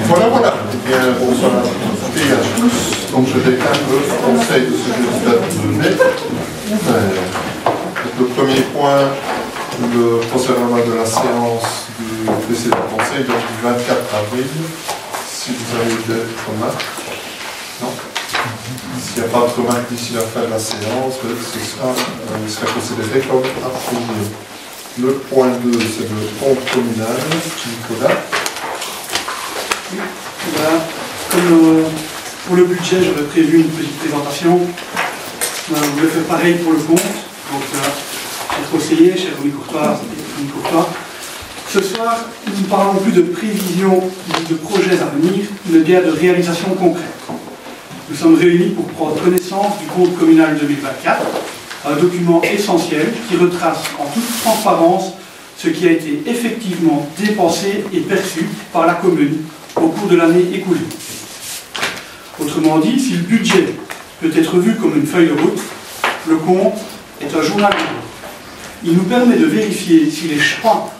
Voilà, voilà. Eh bien, bonsoir et à tous. Donc, je déclare le conseil de ce jeudi 22 mai. Le premier point, le procès-verbal de la séance du précédent conseil, donc du 24 avril. Si vous avez des remarques. Non. S'il n'y a pas de remarques d'ici la fin de la séance, il sera considéré comme approuvé. Le point 2, c'est le compte communal. Nicolas. Voilà. Comme pour le budget, j'avais prévu une petite présentation. Je vais faire pareil pour le compte. Donc, chers conseillers, chers Louis Courtois et Louis Courtois, ce soir, nous ne parlons plus de prévisions de projets à venir, mais bien de réalisations concrètes. Nous sommes réunis pour prendre connaissance du compte communal 2024, un document essentiel qui retrace en toute transparence ce qui a été effectivement dépensé et perçu par la commune au cours de l'année écoulée. Autrement dit, si le budget peut être vu comme une feuille de route, le compte est un journal de bord. Il nous permet de vérifier si les choix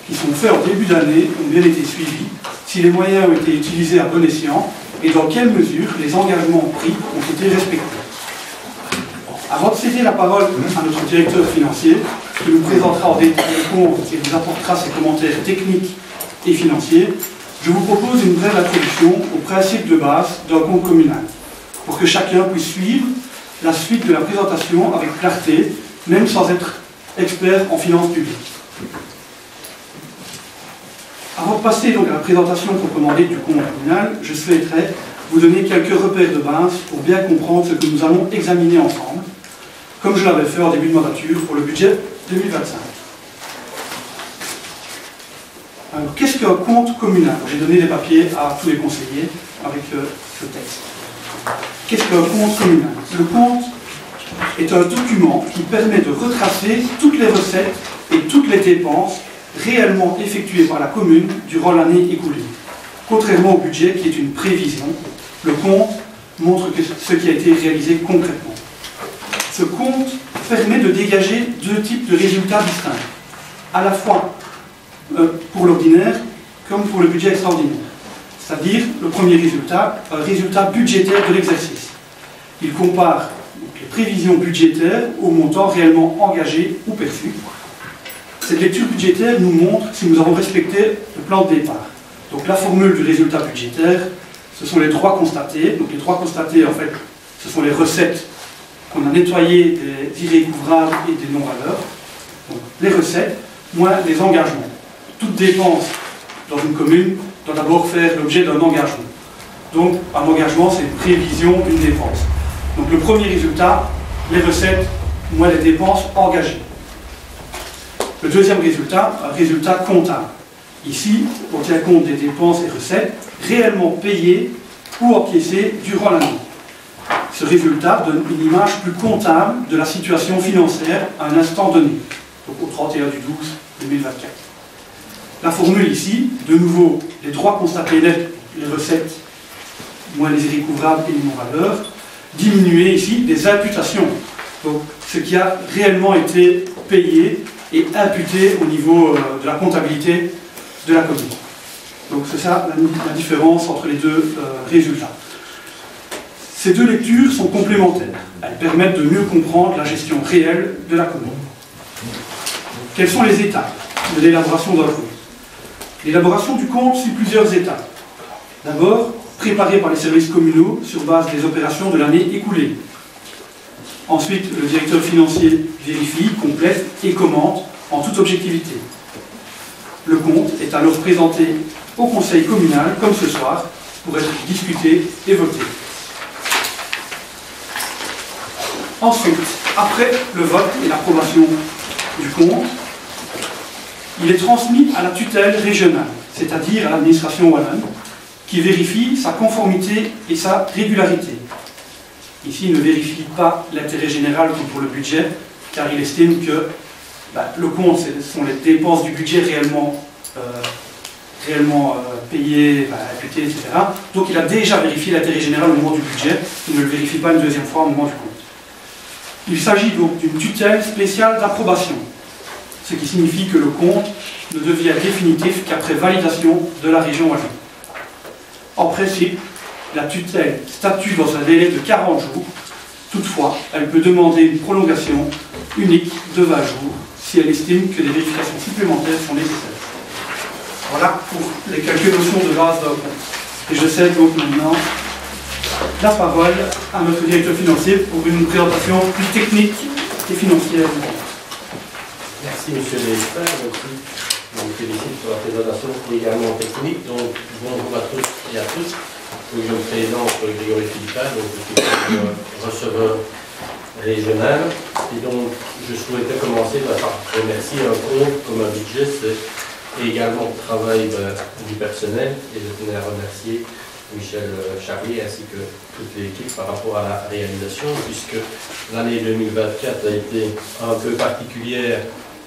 qui sont faits en début d'année ont bien été suivis, si les moyens ont été utilisés à bon escient et dans quelle mesure les engagements pris ont été respectés. Avant de céder la parole à notre directeur financier, qui nous présentera en détail le compte et vous apportera ses commentaires techniques et financiers, je vous propose une brève introduction aux principes de base d'un compte communal, pour que chacun puisse suivre la suite de la présentation avec clarté, même sans être expert en finances publiques. Avant de passer donc à la présentation proprement dite du compte communal, je souhaiterais vous donner quelques repères de base pour bien comprendre ce que nous allons examiner ensemble, comme je l'avais fait en début de mandature pour le budget 2025. Alors, qu'est-ce qu'un compte communal? J'ai donné des papiers à tous les conseillers avec ce texte. Qu'est-ce qu'un compte communal? Le compte est un document qui permet de retracer toutes les recettes et toutes les dépenses réellement effectuées par la commune durant l'année écoulée. Contrairement au budget qui est une prévision, le compte montre ce qui a été réalisé concrètement. Ce compte permet de dégager deux types de résultats distincts, à la fois pour l'ordinaire comme pour le budget extraordinaire. C'est-à-dire, le premier résultat, un résultat budgétaire de l'exercice. Il compare les prévisions budgétaires aux montants réellement engagés ou perçus. Cette lecture budgétaire nous montre si nous avons respecté le plan de départ. Donc la formule du résultat budgétaire, ce sont les droits constatés. Donc les droits constatés, en fait, ce sont les recettes qu'on a nettoyées des irrécouvrables et des non-valeurs. Donc les recettes, moins les engagements. Toute dépense dans une commune doit d'abord faire l'objet d'un engagement. Donc un engagement, c'est une prévision d'une dépense. Donc le premier résultat, les recettes, moins les dépenses engagées. Le deuxième résultat, un résultat comptable. Ici, on tient compte des dépenses et recettes réellement payées ou encaissées durant l'année. Ce résultat donne une image plus comptable de la situation financière à un instant donné, donc au 31 du 12 2024. La formule ici, de nouveau, les droits constatés nets, les recettes, moins les irrécouvrables et les non-valeurs, diminuer ici des imputations, donc ce qui a réellement été payé et imputé au niveau de la comptabilité de la commune. Donc c'est ça la différence entre les deux résultats. Ces deux lectures sont complémentaires. Elles permettent de mieux comprendre la gestion réelle de la commune. Quelles sont les étapes de l'élaboration d'un compte? L'élaboration du compte suit plusieurs étapes. D'abord, préparé par les services communaux sur base des opérations de l'année écoulée. Ensuite, le directeur financier vérifie, complète et commente en toute objectivité. Le compte est alors présenté au conseil communal, comme ce soir, pour être discuté et voté. Ensuite, après le vote et l'approbation du compte, il est transmis à la tutelle régionale, c'est-à-dire à l'administration wallonne, qui vérifie sa conformité et sa régularité. Ici, il ne vérifie pas l'intérêt général comme pour le budget, car il estime que le compte, ce sont les dépenses du budget réellement payées, imputées, etc. Donc il a déjà vérifié l'intérêt général au moment du budget, il ne le vérifie pas une deuxième fois au moment du compte. Il s'agit donc d'une tutelle spéciale d'approbation, ce qui signifie que le compte ne devient définitif qu'après validation de la région wallonne. En principe, la tutelle statue dans un délai de 40 jours. Toutefois, elle peut demander une prolongation unique de 20 jours si elle estime que des vérifications supplémentaires sont nécessaires. Voilà pour les quelques notions de base d'un compte. Et je cède donc maintenant la parole à notre directeur financier pour une présentation plus technique et financière du compte. Merci monsieur le ministre. Je vous félicite pour la présentation également technique. Donc bonjour à tous et à toutes. Je me présente Grégory Philippin, donc je suis receveur régional. Et donc je souhaitais commencer par remercier un compte comme un budget, c'est également le travail du personnel. Et je tenais à remercier Michel Charlier ainsi que toute l'équipe par rapport à la réalisation, puisque l'année 2024 a été un peu particulière,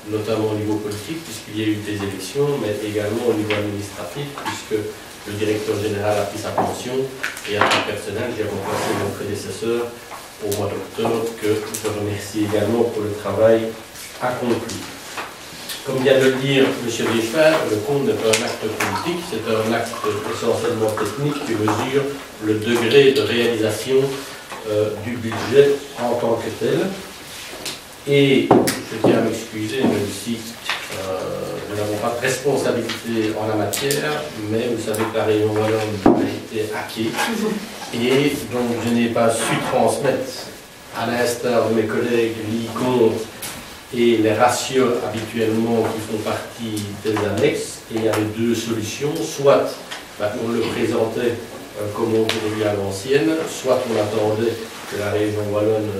notamment au niveau politique, puisqu'il y a eu des élections, mais également au niveau administratif, puisque le directeur général a pris sa pension, et à titre personnel, j'ai remplacé mon prédécesseur au mois d'octobre, que je remercie également pour le travail accompli. Comme vient de le dire M. Richer, le compte n'est pas un acte politique, c'est un acte essentiellement technique qui mesure le degré de réalisation du budget en tant que tel. Et je tiens à m'excuser, même si nous n'avons pas de responsabilité en la matière, mais vous savez que la Réunion Wallonne a été hackée, et donc je n'ai pas su transmettre, à l'instar de mes collègues, l'ICON et les ratios habituellement qui font partie des annexes. Et il y avait deux solutions, soit on le présentait comme on voulait à l'ancienne, soit on attendait que la région wallonne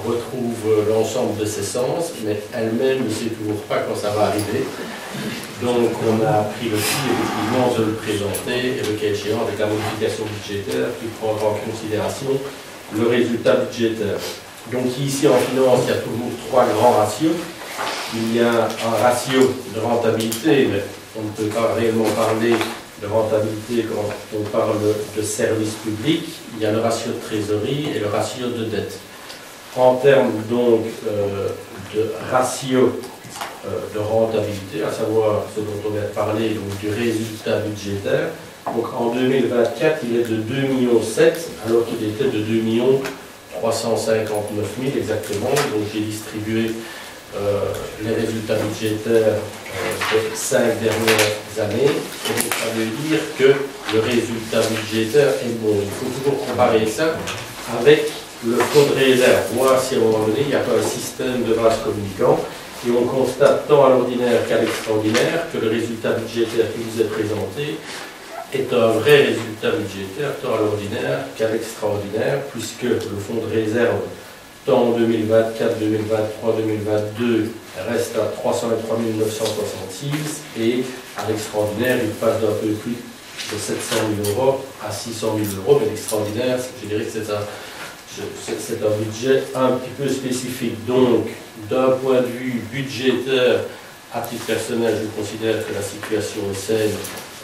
retrouve l'ensemble de ses sens, mais elle-même ne sait toujours pas quand ça va arriver. Donc on a pris le pli effectivement de le présenter, et le cas échéant avec la modification budgétaire qui prendra en considération le résultat budgétaire. Donc ici en finance, il y a toujours trois grands ratios. Il y a un ratio de rentabilité, mais on ne peut pas réellement parler de rentabilité quand on parle de service public. Il y a le ratio de trésorerie et le ratio de dette. En termes donc de ratio de rentabilité, à savoir ce dont on vient de parler, donc du résultat budgétaire, donc en 2024 il est de 2,7 millions alors qu'il était de 2 359 000 exactement. Donc j'ai distribué les résultats budgétaires des 5 dernières années. Et donc ça veut dire que le résultat budgétaire est bon. Il faut toujours comparer ça avec le fonds de réserve, voir si à un moment donné il n'y a pas un système de vase communicant. Et on constate tant à l'ordinaire qu'à l'extraordinaire que le résultat budgétaire qui vous est présenté est un vrai résultat budgétaire, tant à l'ordinaire qu'à l'extraordinaire, puisque le fonds de réserve, tant en 2024, 2023, 2022, reste à 323 966, et à l'extraordinaire, il passe d'un peu plus de 700 000 euros à 600 000 euros, mais l'extraordinaire, je dirais que c'est un budget un petit peu spécifique. Donc, d'un point de vue budgétaire, à titre personnel, je considère que la situation est saine,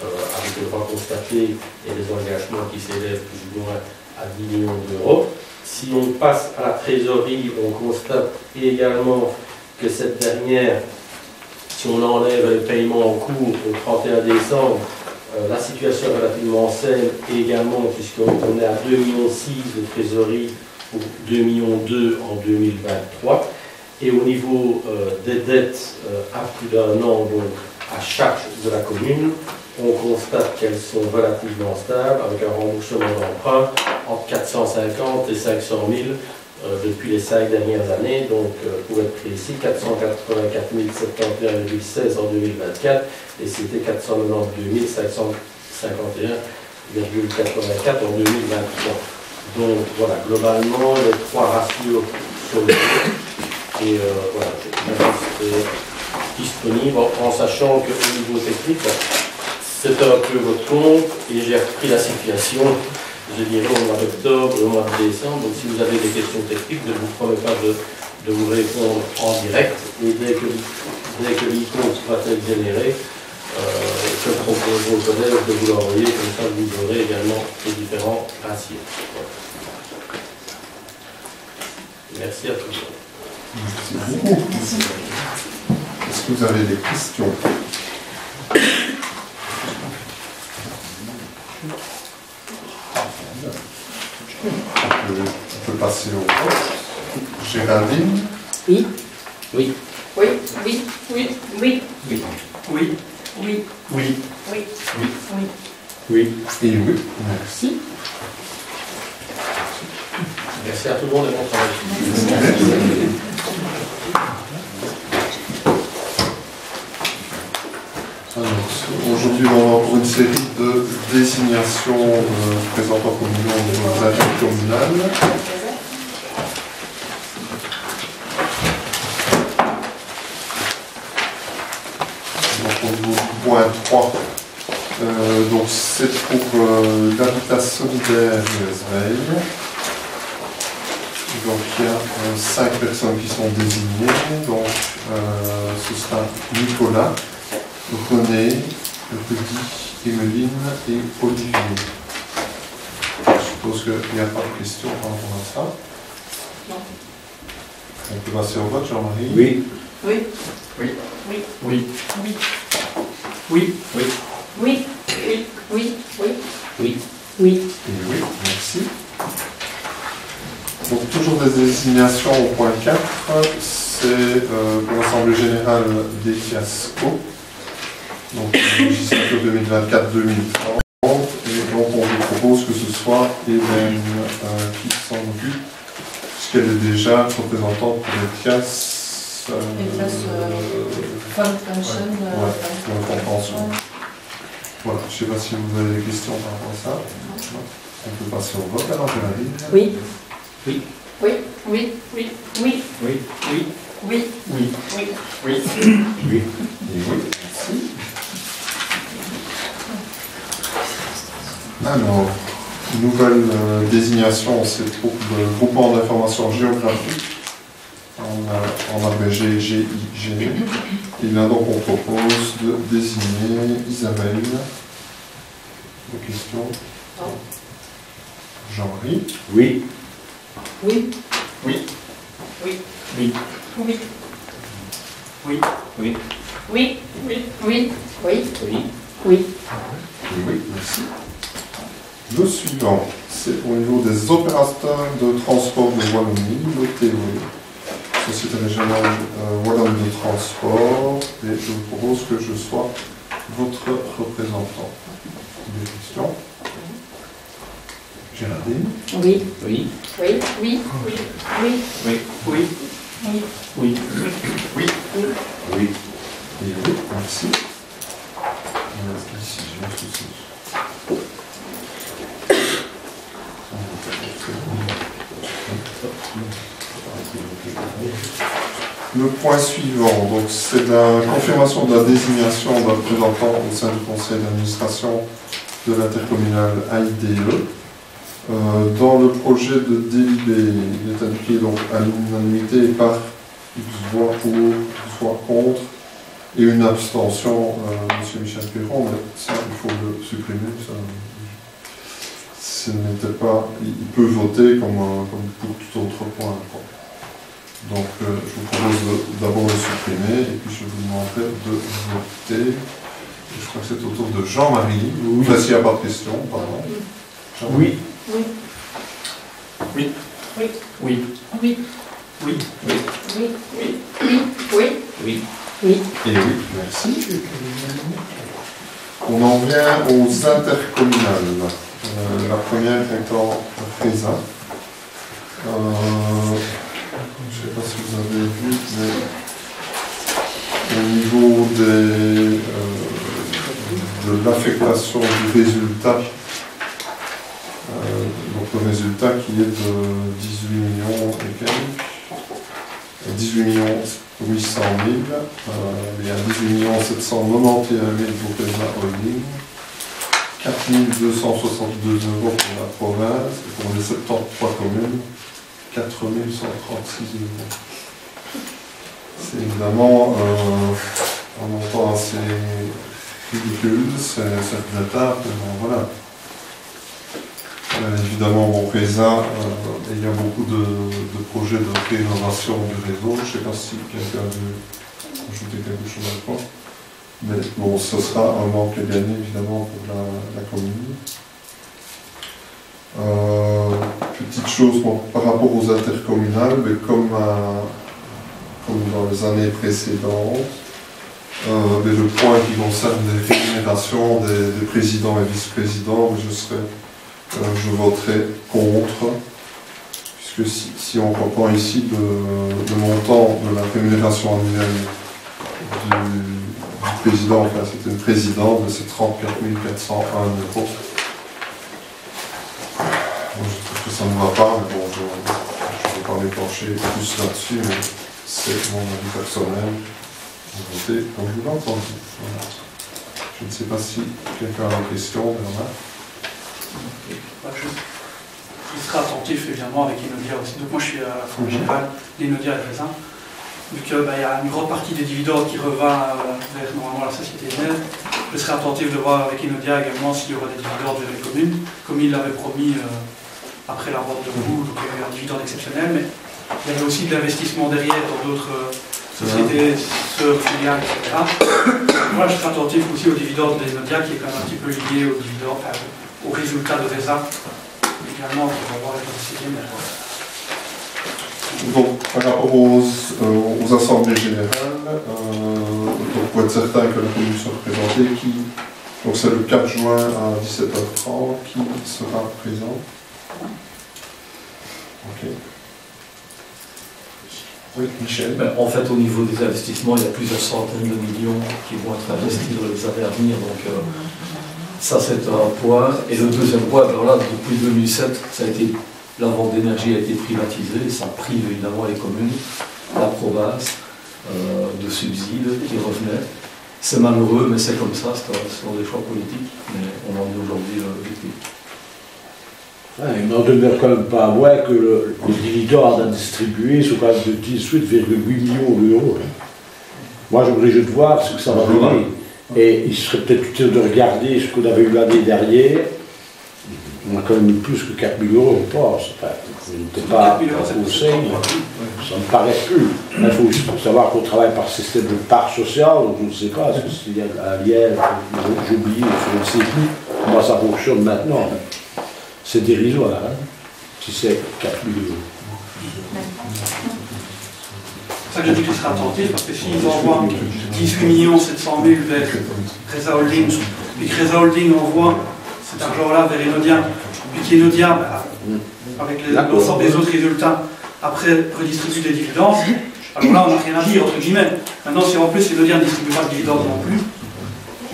avec le droit constaté et les engagements qui s'élèvent plus ou moins à 10 millions d'euros. Si on passe à la trésorerie, on constate également que cette dernière, si on enlève les paiements en cours au 31 décembre, la situation est relativement saine également, puisqu'on est à 2,6 millions de trésorerie pour 2,2 millions en 2023. Et au niveau des dettes à plus d'un an, donc à charge de la commune, on constate qu'elles sont relativement stables, avec un remboursement d'emprunt entre 450 et 500 000 depuis les 5 dernières années. Donc, pour être précis, 484 071,16 en 2024 et c'était 492 551,84 en 2023. Donc, voilà, globalement, les trois ratios sont bons. Et voilà, je reste disponible en sachant qu'au niveau technique, c'est un peu votre compte et j'ai repris la situation, je dirais, au mois d'octobre, au mois de décembre. Donc si vous avez des questions techniques, je ne vous promets pas de vous répondre en direct. Et dès que l'icône sera généré, je propose aux collègues de vous l'envoyer, comme ça vous aurez également les différents ratios. Merci à tous. Merci beaucoup. Est-ce que vous avez des questions ? On peut passer au vote. Géraldine? Oui. Oui. Oui. Oui. Oui. Oui. Oui. Oui. Oui. Oui. Oui. Oui. Oui. Et oui, merci. Merci à tout le monde et bon travail. Alors, aujourd'hui, on va pour une série de désignations présentant comme nom de intercommunales. Donc, au niveau du point 3, donc c'est pour l'habitat solidaire de Esveil. Donc il y a 5 personnes qui sont désignées. Donc ce sera Nicolas, René, Rudy, Emeline et Olivier. Je suppose qu'il n'y a pas de questions par rapport à ça. Non. On peut passer au vote, Jean-Marie? Oui. Oui. Oui. Oui. Oui. Oui. Oui. Oui. Oui. Oui. Oui. Oui. Oui. Oui. Et oui, merci. Donc toujours des désignations au point 4, c'est pour l'Assemblée Générale des Fiasco, donc législature 2024-2030, et donc on vous propose que ce soit Hélène qui s'en occupe, puisqu'elle est déjà représentante pour les FIAS. Fund pension. Pour la convention. Voilà, je ne sais pas si vous avez des questions par rapport à ça. Non. On peut passer au vote alors, Géraldine. Oui. Oui. Oui. Oui. Oui. Oui. Oui. Oui. Oui. Oui. Oui. Oui. Oui. Et oui, merci. Alors, nouvelle désignation, c'est pour le groupement d'information géographique, en abrégé GIG. Et là donc on propose de désigner Isabelle. Des questions? Non. Jean-Marie? Oui. Oui. Oui. Oui. Oui. Oui. Oui. Oui. Oui. Oui. Oui. Oui. Oui. Oui. Et oui, merci. Le suivant, c'est au niveau des opérateurs de transport de Wallonie, le TOE, Société régionale Wallonne de transport, et je vous propose que je sois votre représentant. Des questions? Géraldine? Oui. Oui. Oui. Oui. Oui. Oui. Oui. Oui. Oui. Oui. Oui. Oui. Oui. Et oui, merci. Ici, j'ai un souci. Le point suivant, donc c'est la confirmation de la désignation d'un représentant au sein du conseil d'administration de l'intercommunal AIDE. Dans le projet de délibéré, il est indiqué donc à l'unanimité par 12 voix pour, 12 voix contre et une abstention, M. Michel Perron, mais ça il faut le supprimer. Ça, ce n'était pas, il peut voter comme pour tout autre point. Quoi. Donc je vous propose d'abord de le supprimer et puis je vous demanderai de voter. Et je crois que c'est au tour de Jean-Marie. Oui. Enfin, s'il n'y a pas de questions, pardon. Oui. Oui. Oui. Oui. Oui. Oui. Oui. Oui. Oui. Oui. Oui. Oui. Oui. Et oui, merci. On en vient aux intercommunales. La première étant Frézin. Je ne sais pas si vous avez vu, mais au niveau de l'affectation du résultat, donc le résultat qui est de 18 millions et quelques, 18 millions 800 000, il y a 18 millions 791 000 pour Frézin Holding, 4 262 € pour la province, et pour les 73 communes, 4 136 €. C'est évidemment un montant assez ridicule, c'est regrettable, mais voilà. Évidemment, bon, Frézin, il y a beaucoup de projets de rénovation du réseau. Je ne sais pas si quelqu'un veut ajouter quelque chose à quoi. Mais bon, ce sera un manque à gagner, évidemment, pour la commune. chose par rapport aux intercommunales, mais comme dans les années précédentes, mais le point qui concerne les rémunérations des présidents et vice-présidents, je voterai contre, puisque si on reprend ici le montant de la rémunération annuelle du président, enfin c'était une présidente, c'est 34 401 €. Bon, je trouve que ça ne va pas, mais bon, je ne vais pas m'épancher plus là-dessus, mais c'est mon avis personnel. Voter comme vous l'avez entendu. Voilà. Je ne sais pas si quelqu'un a une question, Bernard. Je serai attentif évidemment avec Inodia aussi. Donc moi je suis à la Fonds générale d'Inodia et Raisin. Vu qu'il y a une grande partie des dividendes qui revient vers normalement la société mère, je serai attentif de voir avec Inodia également s'il y aura des dividendes vers les communes, comme il l'avait promis après la vente de Roux, donc il y avait un dividende exceptionnel, mais il y avait aussi de l'investissement derrière dans d'autres sociétés, sœurs, filiales, etc. Moi je serai attentif aussi aux dividendes des Inodia qui est quand même un petit peu lié aux dividendes, aux résultats de Raisin, également qui va avoir avec la société mère. Donc, par rapport aux assemblées générales, pour être certain que la commune soit représentée, donc c'est le 4 juin à 17h30, qui sera présent? Ok. Oui, Michel. En fait, au niveau des investissements, il y a plusieurs centaines de millions qui vont être investis dans les années à venir. Donc, ça, c'est un point. Et le deuxième point, alors là, depuis 2007, ça a été, la vente d'énergie a été privatisée. Et ça prive évidemment les communes, la province, de subsides qui revenaient. C'est malheureux, mais c'est comme ça. Ce sont des choix politiques. Mais on en est aujourd'hui victime. Il n'en demeure quand même pas moins que le dividende à distribuer sont quand même de 18,8 millions d'euros. Moi, j'aimerais juste voir ce que ça va donner. Et il serait peut-être utile de regarder ce qu'on avait eu l'année dernière. On a quand même eu plus que 4 000 €, je pense. Enfin, je n'étais pas au conseil, ça me paraît plus. Il faut savoir qu'on travaille par système de part sociale, donc je ne sais pas, est-ce qu'il y a un lien, j'ai oublié, je ne sais plus comment ça fonctionne maintenant. C'est dérisoire, hein, si c'est 4 000 €. C'est ça que je dis qu'il sera attentif, parce que s'ils envoient 18 700 000 vers Reza Holding, puis que Reza Holding envoie cet argent-là vers Inodia, puis qu'Inodia, avec l'ensemble des autres résultats, après redistribue des dividendes, alors là on n'a rien à dire, entre guillemets. Maintenant, si en plus Inodia ne distribue pas de dividendes non plus,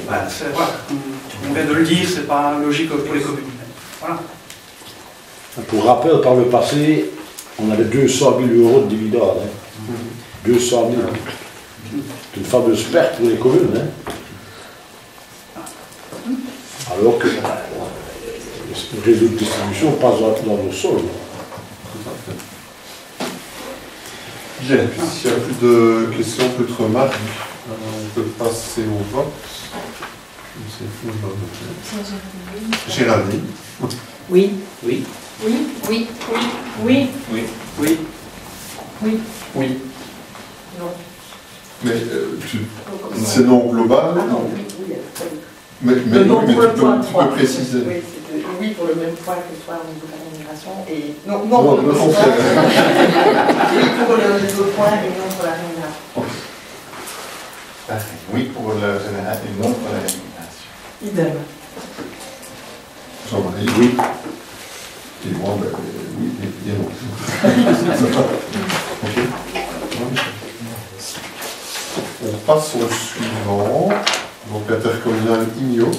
voilà, on vient de le dire, c'est pas logique pour les communes. Voilà. Pour rappel, par le passé, on avait 200 000 € de dividendes. Hein. 200 000. C'est une fameuse perte pour les communes. Hein. Alors que le réseau de distribution passe dans nos sols. Bien, s'il n'y a plus de questions, plus de remarques, on peut passer au vote. Géraldine. Oui. Oui. Oui. Oui. Oui. Oui. Oui. Oui. Oui. Non. Mais c'est non global. Non, oui, oui. Mais Non tu pour le point peux 3. préciser. Oui, oui, pour le même point que toi au niveau de la rémunération. Et non, Non, pour le non, point. c'est- Oui, pour le point et non pour la rémunération. Parfait. Oui pour le général et non pour la rémunération. Idem. Jean-Marie, oui. Et moi, oui, et non. Ok. On passe au suivant. Donc, intercommunal IMIO.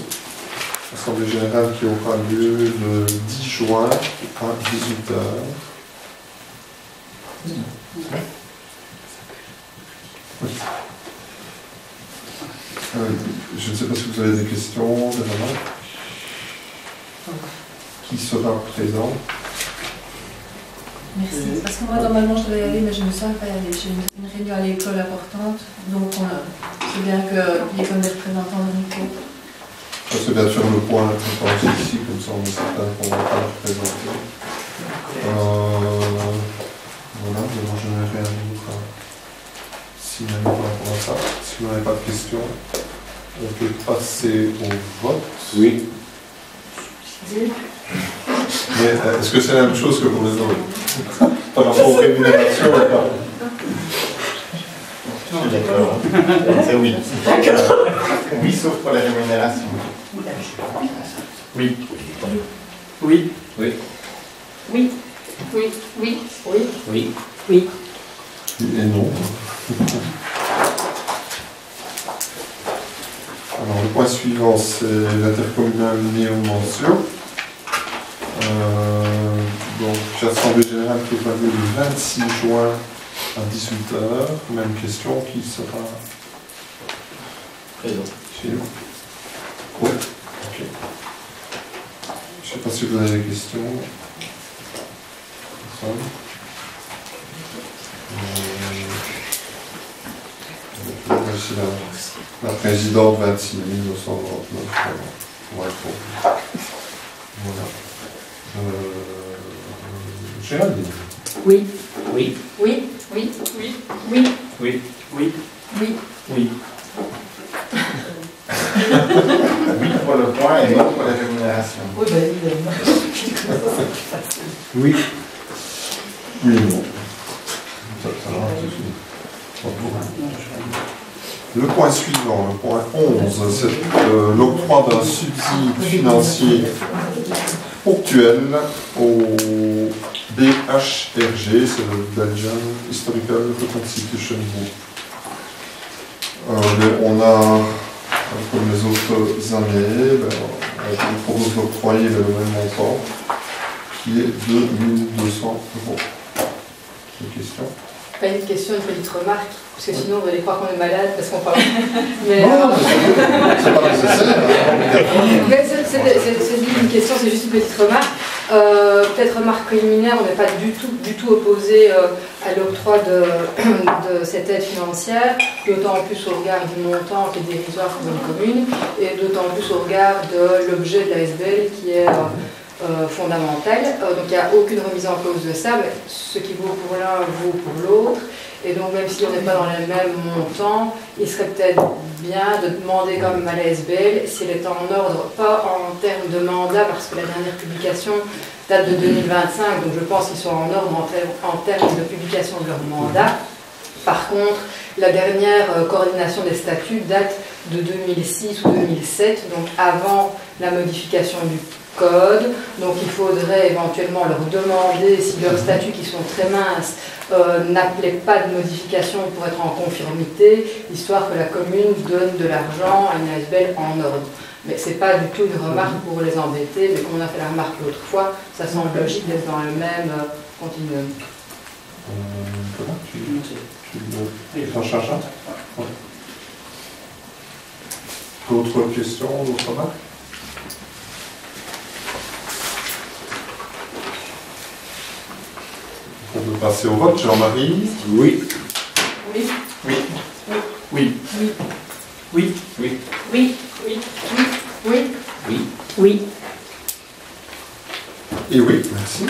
Assemblée générale qui aura lieu le 10 juin à 18h. Je ne sais pas si vous avez des questions, des remarques. Qui sera présent? Merci. Parce que moi, normalement, je devais y aller, mais je ne me sens pas y aller. J'ai une réunion à l'école importante, donc c'est bien qu'il y ait comme des représentants de micro. Ça, c'est bien sûr le point important ici, comme ça on est certain qu'on va pas le représenter. Voilà, mais moi je n'ai rien d'autre à signaler par rapport à ça. Si vous n'avez pas de questions, on peut passer au vote. Oui. Mais est-ce que c'est la même chose que pour les autres? Par rapport aux rémunérations ou pas? Je suis d'accord. C'est oui. Oui, sauf pour les rémunérations. Oui. Oui. Oui. Oui. Oui. Oui. Oui. Oui. Oui. Et non. Alors, le point suivant, c'est l'intercommunal Néo-Mention. Donc, l'Assemblée générale qui est prévue le 26 juin à 18h. Même question, qui sera Présent. chez nous? Oui. Ok. Je ne sais pas si vous avez des questions. Personne? Voici la présidente 26 999. Voilà. Géraldine. Oui. Oui. Oui. Oui. Oui. Oui. Oui. Oui. Oui. Oui. Oui pour le point et non pour les rémunérations. Oui, bah évidemment. Oui. Oui, non. Ça va, c'est fini. Le point suivant, le point 11, c'est l'octroi d'un subside financier ponctuel au BHRG, c'est le Belgian Historical Reconstitution Group. On a, comme les autres années, on propose d'octroyer le même montant, qui est de 1 200 €. Une question? Pas une question, une petite remarque, parce que sinon on va aller croire qu'on est malade parce qu'on parle. Mais C'est pas nécessaire. mais c'est une question, c'est juste une petite remarque. Peut-être remarque préliminaire, on n'est pas du tout opposé à l'octroi de cette aide financière, d'autant plus au regard du montant qui est dérisoire pour une commune, et d'autant plus au regard de l'objet de la SBL qui est fondamentale. Donc il n'y a aucune remise en cause de ça, mais ce qui vaut pour l'un vaut pour l'autre. Et donc même si on n'est pas dans les mêmes montants, il serait peut-être bien de demander quand même à la SBL si elle est en ordre, pas en termes de mandat, parce que la dernière publication date de 2025, donc je pense qu'ils sont en ordre en termes de publication de leur mandat. Par contre, la dernière coordination des statuts date de 2006 ou 2007, donc avant la modification du code. Donc il faudrait éventuellement leur demander si leurs statuts, qui sont très minces, n'appelaient pas de modification pour être en conformité, histoire que la commune donne de l'argent à une ASBL en ordre. Mais ce n'est pas du tout une remarque pour les embêter, mais comme on a fait la remarque l'autre fois, ça semble logique d'être dans le même continuum. D'autres questions, d'autres remarques? On peut passer au vote. Jean-Marie? Oui. Oui. Oui. Oui. Oui. Oui. Oui. Oui. Oui. Oui. Oui. Oui. Et oui, merci.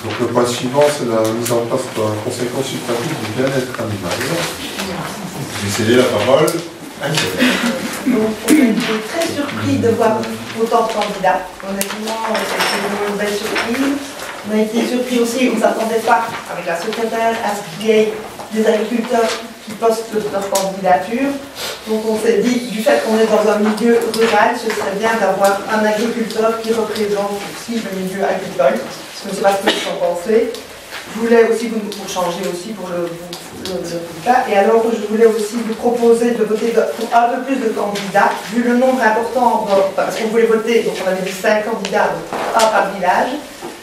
Donc le point suivant, c'est la mise en place d'un conseil consultatif du bien-être animal. J'ai cédé la parole à Isabelle. Donc, on a été très surpris de voir autant de candidats. Honnêtement, c'était une belle surprise. On a été surpris aussi, on ne s'attendait pas, avec la secrétaire, à ce qu'il y ait des agriculteurs qui postent leur candidature. Donc on s'est dit, du fait qu'on est dans un milieu rural, ce serait bien d'avoir un agriculteur qui représente aussi le milieu agricole. Je ne sais pas ce que vous en pensez. Je voulais aussi, pour changer aussi pour le cas, et alors je voulais aussi vous proposer de voter pour un peu plus de candidats, vu le nombre important, parce qu'on voulait voter, donc on avait dit 5 candidats, donc un par village,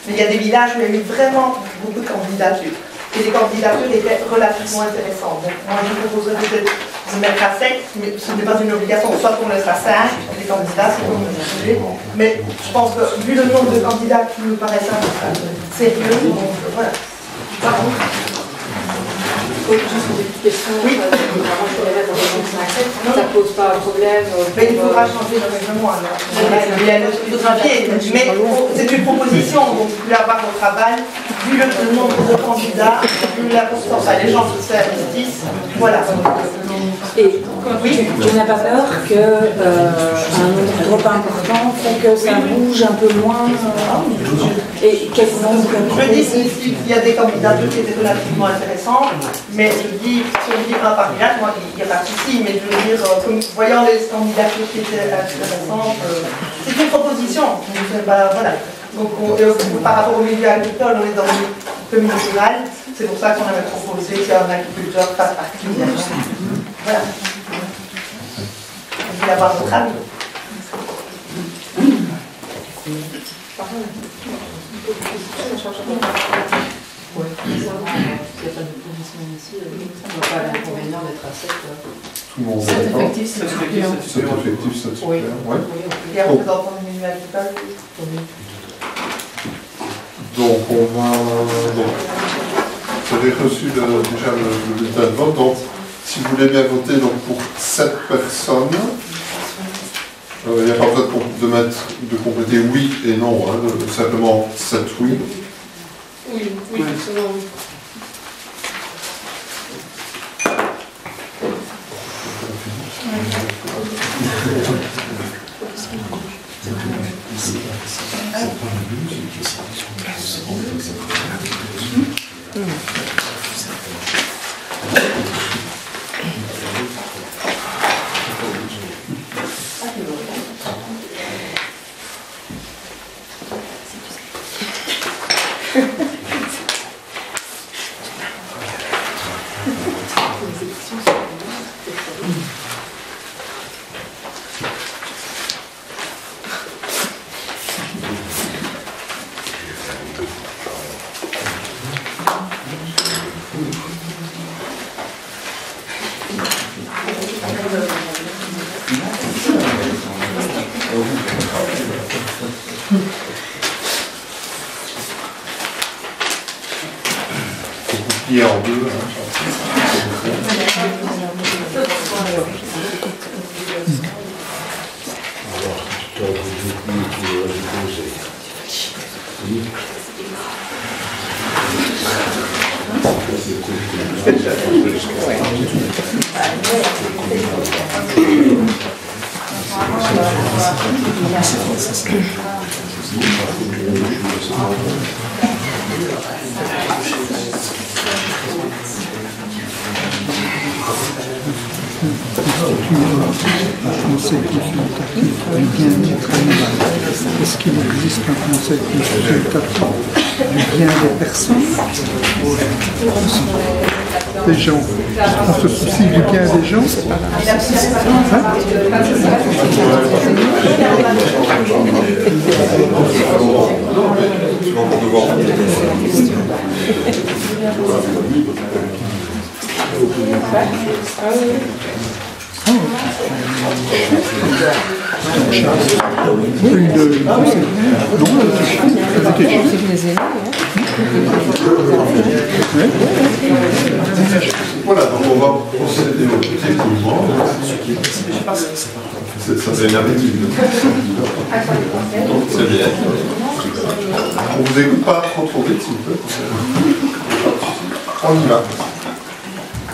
mais il y a des villages où il y a eu vraiment beaucoup de candidatures. Et les candidatures étaient relativement intéressantes. Donc moi je proposerais peut-être de mettre à 7, mais ce n'est pas une obligation, soit on laisse à 5, les candidats, c'est comme vous voulez. Mais je pense que vu le nombre de candidats qui nous paraissent sérieux, donc voilà. Pardon. Juste une petite question. Oui. Vraiment, je vais mettre dans ça ne pose pas un problème. Mais il faudra changer le règlement alors. Il y a le papier, mais c'est une proposition, donc vous pouvez avoir votre aval, vu le nombre de candidats, vu l'importance, les gens qui s'investissent, voilà. Et Tu n'as pas peur qu'un nombre trop important fait que ça bouge un peu moins et quel nombre Je dis s'il y a des candidatures qui étaient relativement intéressantes, mais je dis, si on dit un par village, moi il n'y a pas de souci, mais je veux dire, voyant les candidatures qui étaient intéressantes, c'est une proposition. Donc, voilà. Donc, par rapport au milieu agricole, on est dans une commune rurale, c'est pour ça qu'on avait proposé qu'un agriculteur fasse partie du village. Voilà. Je voulais avoir votre avis. Ouais. Il n'y a pas de position ici, ça ne voit pas l'inconvénient d'être à 7. Tout le monde est C'est d'accord. effectif, c'est suppléant. C'est effectif, c'est Oui. suppléant. Ouais. Il y a un représentant du milieu agricole. Donc, on va. Donc, vous avez reçu déjà le bulletin de vote. Donc, si vous voulez bien voter donc, pour 7 personnes, il n'y a pas besoin de compléter oui et non, hein, simplement 7 oui. Oui, forcément oui. Plié en deux. Conseil consultatif du bien-être animal. Est-ce qu'il existe un conseil consultatif du bien des personnes? Des gens. On se soucie du bien des gens? Voilà, donc on va procéder au petit écoulement. Ça c'est énervé. C'est bien. On vous écoute pas trop vite, s'il vous plaît. On y va.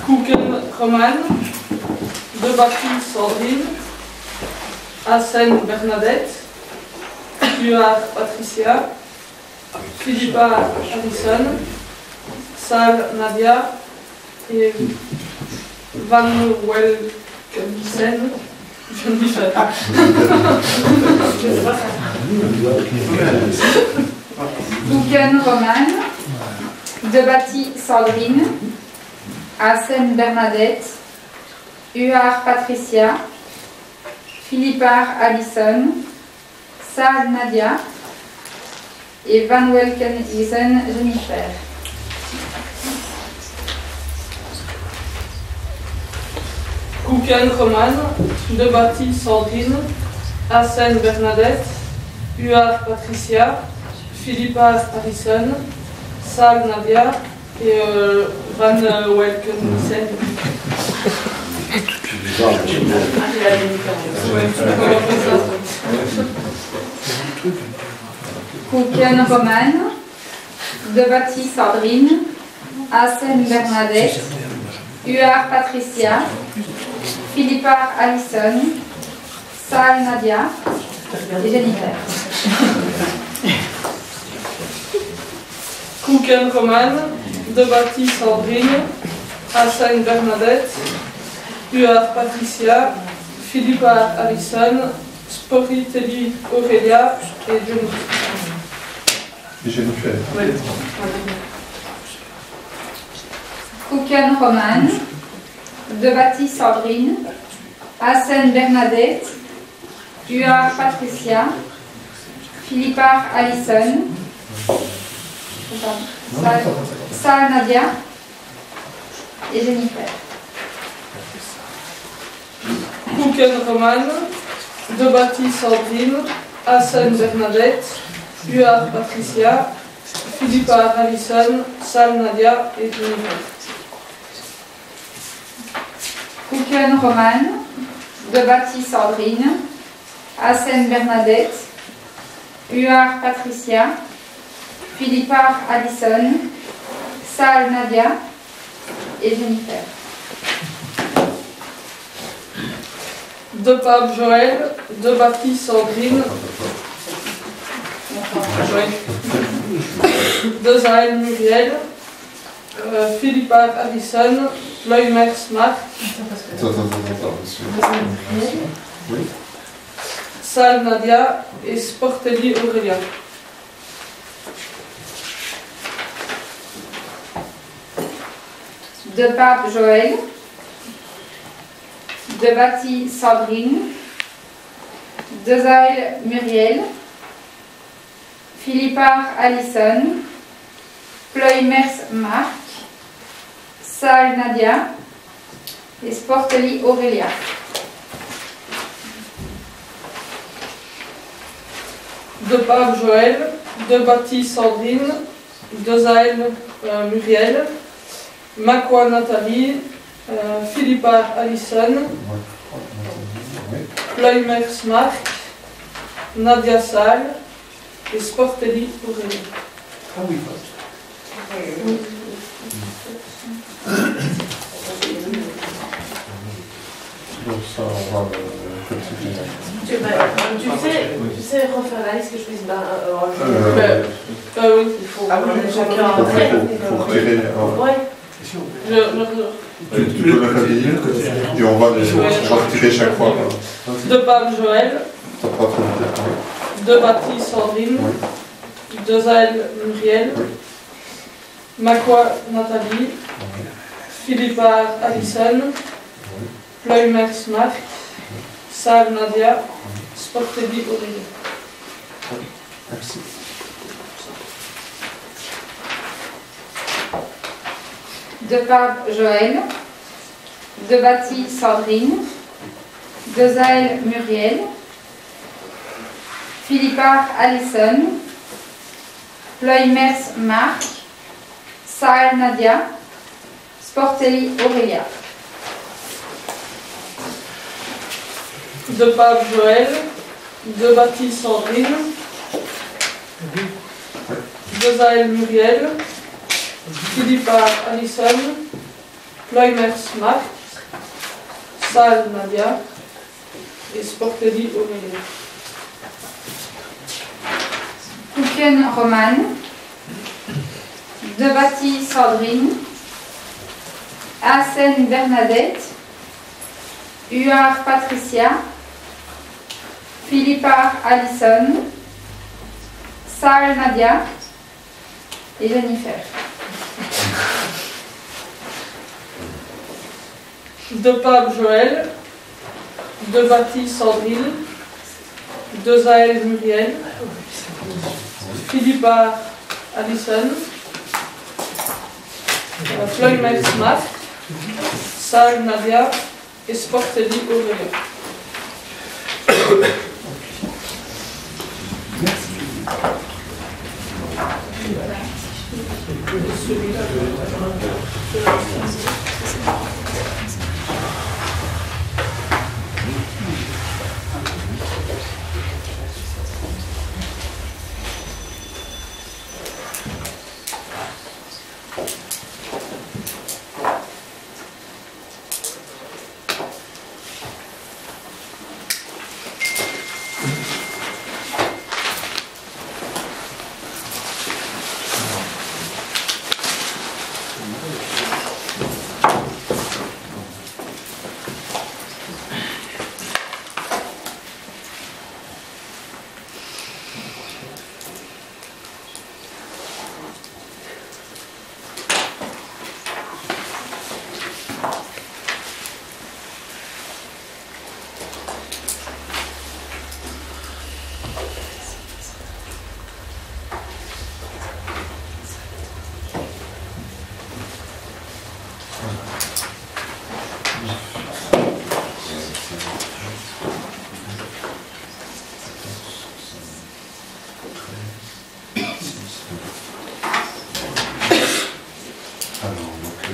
Kuken Roman, Debatty Sandrine, Hassen Bernadette, Luard Patricia, Philippa Harrison, Sal Nadia et Van Welkensen. Je ne dis pas. Kuken Roman, Debatty Sandrine, Hassen Bernadette, Huard Patricia, Philippa Alison, Sal Nadia et Van Welkenisen Jennifer. Kuken Roman, Debatty Sandrine, Hassen Bernadette, Huard Patricia, Philippa Harrison, Sal Nadia et Van Welkensen. Kuken Roman, Debatty Sandrine, Hassen Bernadette, Huard Patricia, Philippa Alison, Sal Nadia et Jennifer. Kouken Roman, Debati Sandrine, Hassan Bernadette, Huard Patricia, Philippa Alison, Sporitelli Aurélia et Jennifer. Oui. Kouken Roman, Debati Sandrine, Hassan Bernadette, Huard Patricia, Philippa Alison, Sal Nadia et Jennifer. Kouken Roman, Debati Sandrine, Hassan Bernadette, Huard Patricia, Philippa Alison, Sal Nadia et Jennifer. Kouken Roman, Debati Sandrine, Hassan Bernadette, Huard Patricia, Philippa Alison, Sal Nadia et Jennifer. Depape Joël, Debati Sandrine, Dezaël Muriel, Philippa Alison, Leumers Marc, Oui. Sal Nadia et Sportelli Aurélia. Depape Joël, Debati Sandrine, Dezaël Muriel, Philippa Alison, Leumers Marc, Sal Nadia et Sportelli Aurélia. Depape Joël, Debati Sandrine, Dezaël Muriel, Macquois Nathalie, Philippa Alison, Leumers Marc, Nadia Sal et Sportelli Aurélie. Ah oui, Donc ça, on va continuer. Tu sais refaire la liste que je puisse. Oui. Il faut chacun après. Faut retirer. Ouais. Tu peux le réveiller et on va retirer chaque fois. Depape Joël, Ça fera trop vite. Debati Sandrine, Dezaël Muriel, Macquois Nathalie, Philippa Alison, Leumers Marc, Sal Nadia, Sportelli Aurélie. Merci. Depape Joël, Debati Sandrine, Dezaël Muriel, Philippa Alison, Leumers Marc, Sal Nadia, Sportelli Aurélia. Depape Joël, Debati Sandrine, Dezaël Muriel, Philippa Alison, Leumers Marc, Sal Nadia et Sportelli Aurélie. Kouken Roman, Debati Sandrine, Hassan Bernadette, Huard Patricia, Philippa Alison, Sal Nadia et Jennifer. Depape Joël, Debati Sandrine, Dezaël Muriel, Philippa Alison, Leumers Marc, Sal Nadia et Sportelli Aurélia.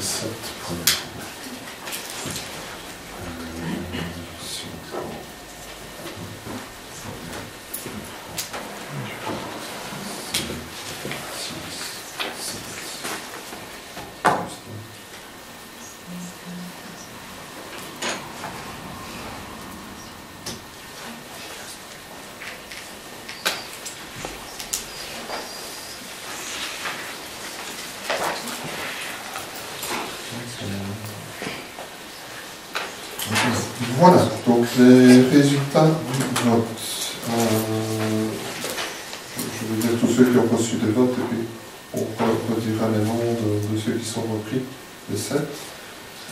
7. Voilà, donc les résultats du vote. Je vais dire tous ceux qui ont reçu des votes et puis on redira les noms de ceux qui sont repris, les 7.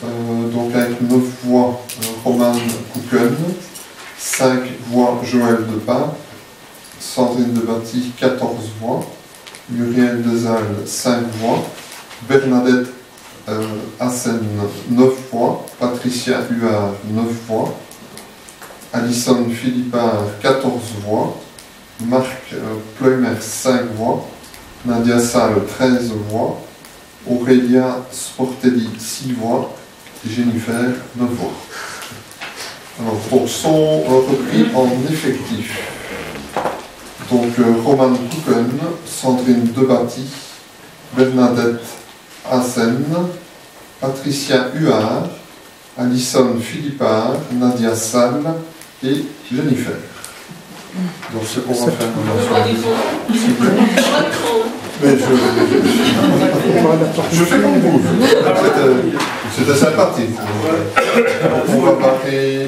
Donc avec 9 voix, Roman Kouken, 5 voix, Joël Depape, Sandrine Debatty, 14 voix, Muriel Desalle, 5 voix, Bernadette Hassen, 9 voix, Patricia Huard, 9 voix, Alison Philippard, 14 voix, Marc Pleumer, 5 voix, Nadia Salle, 13 voix, Aurélia Sportelli, 6 voix, et Jennifer, 9 voix. Alors, pour son repris en effectif, donc Roman Kouken, Sandrine Debatty, Bernadette Hassen, Patricia Huard, Alison Philippard, Nadia Salle et Jennifer. Donc ce qu'on va faire mais je fais comme vous. C'était sympathique. On va parler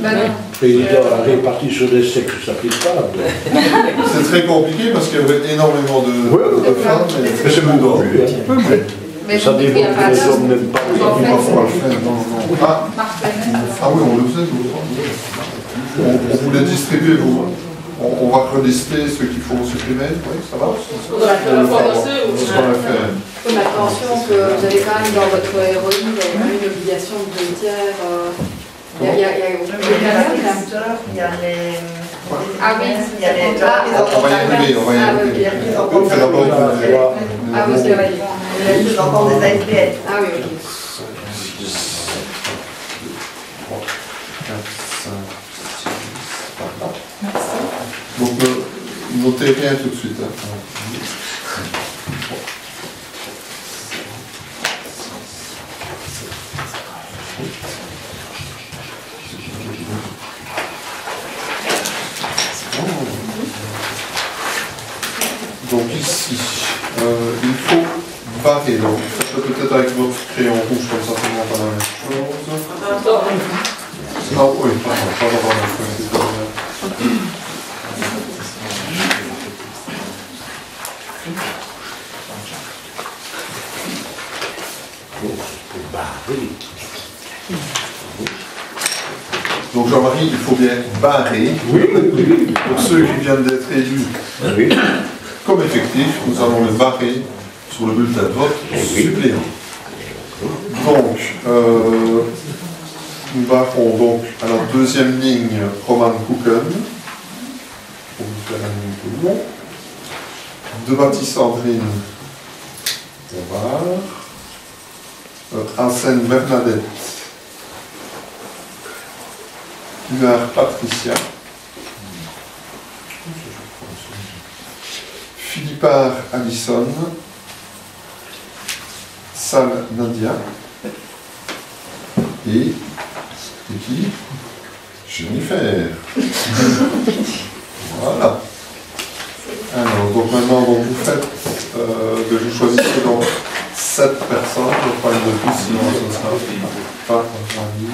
la répartition des sexes, ça ne s'applique pas. C'est très compliqué parce qu'il y avait énormément de femmes. Mais c'est bon non plus. Ça démontre que les hommes n'aiment pas les hommes. Ah oui, on le faisait. On voulait distribuer vous. On va relister ceux qu'il faut supprimer, oui, ça va. On va faire la fois passée ou mais attention que vous avez quand même dans votre héroïne, vous avez quand même une obligation de 2 tiers. Il y a les. Ah oui, il y a les. On va y arriver, on va y arriver. Ah oui, c'est vrai. Les représentants des AFPL. Ah oui, ok. 4, 5, 6, donc, notez rien tout de suite. Hein. Donc ici, il faut barrer. Donc, faites peut-être avec votre crayon rouge, comme ça, c'est pas la même chose. Ah oui, pardon. Donc Jean-Marie, il faut bien barrer. Pour ceux qui viennent d'être élus comme effectifs, nous allons les barrer sur le bulletin de vote suppléant. Donc, nous barrons donc à la deuxième ligne Roman Kouken. Pour vous faire la ligne tout le monde. Debatty Sandrine, on barre. Hassen Bernadette, Huard Patricia, Philippard Alison, Salle Nadia et qui Jennifer. Voilà. Alors, donc maintenant, donc, vous faites, vous choisissez donc 7 personnes, je crois une de plus, sinon ce sera pas valide.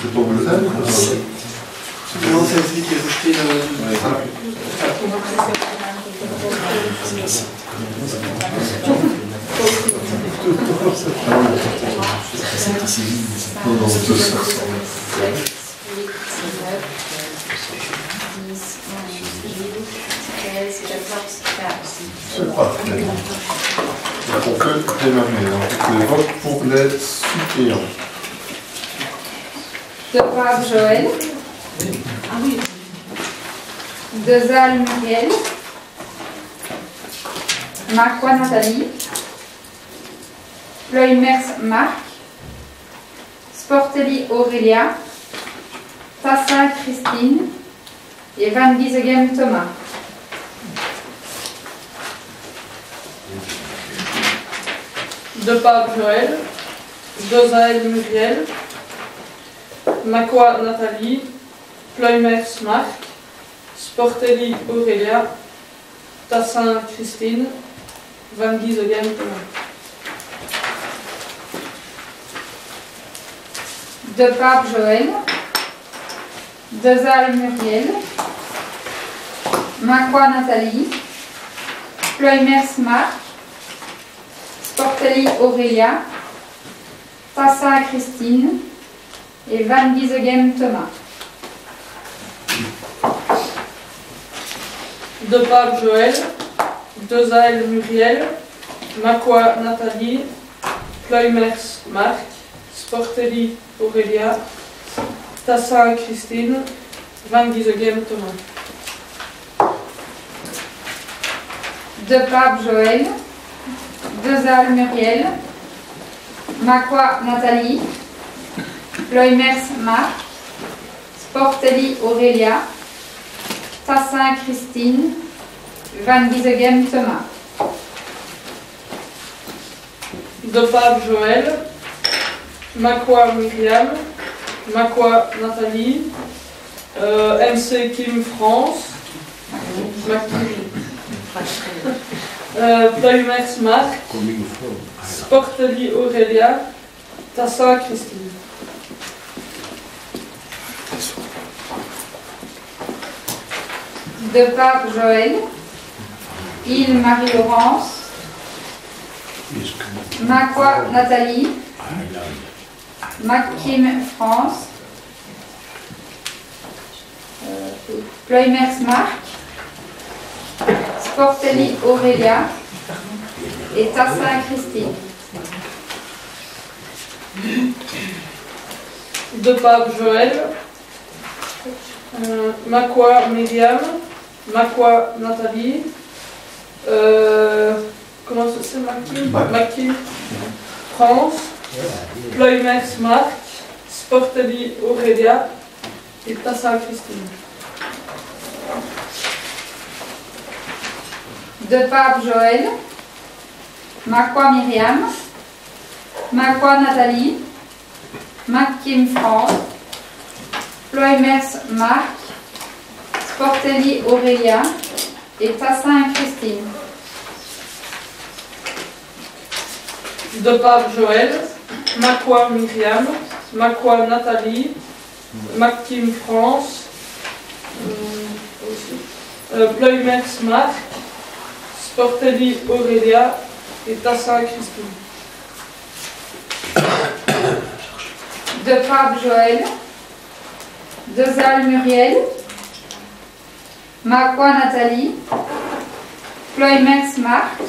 C'est pour le thème? Non, c'est celui qui est rejeté Non, non, c'est ça. 10, 11, 12, 13, 14, 15. C'est parfait. Donc on peut démarrer. Donc les votes pour les suppléants. De Pape Joël. Ah oui. De Zal Muriel. Marquois Nathalie. Ploymers Marc. Sportelli Aurélia. Tassin Christine. Et Van Giesegem Thomas. De Pape Joël, Dozaël Muriel, Macquois Nathalie, Ploymers Marc, Sportelli Aurélia, Tassin Christine, Van Giesegem Thomas. De Pape Joël, Dezal Muriel, Macquois Nathalie, Ploymers Marc, Sportelli Aurélia, Tassin Christine et Van Giesegem Thomas. De Pape Joël, Dozaël Muriel, Macquois Nathalie, Ploymers Marc, Sportelli Aurélia, Tassin Christine, Van Giesegem Thomas. De Pape Joël, Dezal Muriel, Macquois Nathalie, Ploymers Marc, Sportelli Aurélia, Tassin Christine, Van Giesegem Thomas. De Pape Joël, Macquois Myriam, Macquois Nathalie, MC Kim France, Ploymers Marc, Sportelli Aurélia, Tassin Christine. De Pape Joël, Il Marie-Laurence, Macquois Nathalie, Mackim France, Ploymers Marc, Sportelli Aurélia et Tassin Christine. De Pape Joël, Macquois Myriam, Macquois Nathalie, comment ça c'est Mackim France, Ploymers Marc, Sportelli Aurélia et Tassin Christine. De Pape Joël, Macquois Myriam, Macquois Nathalie, Mackim France, Ploymers Marc, Sportelli Aurélia et Tassin Christine. De Pape Joël, Macquois Myriam, Macquois Nathalie, Mackim France, Ploymers Marc, Sportelli Aurélia et Tassin Christine. De Pape Joël, Dezal Muriel, Macquois Nathalie, Ploymers Marc,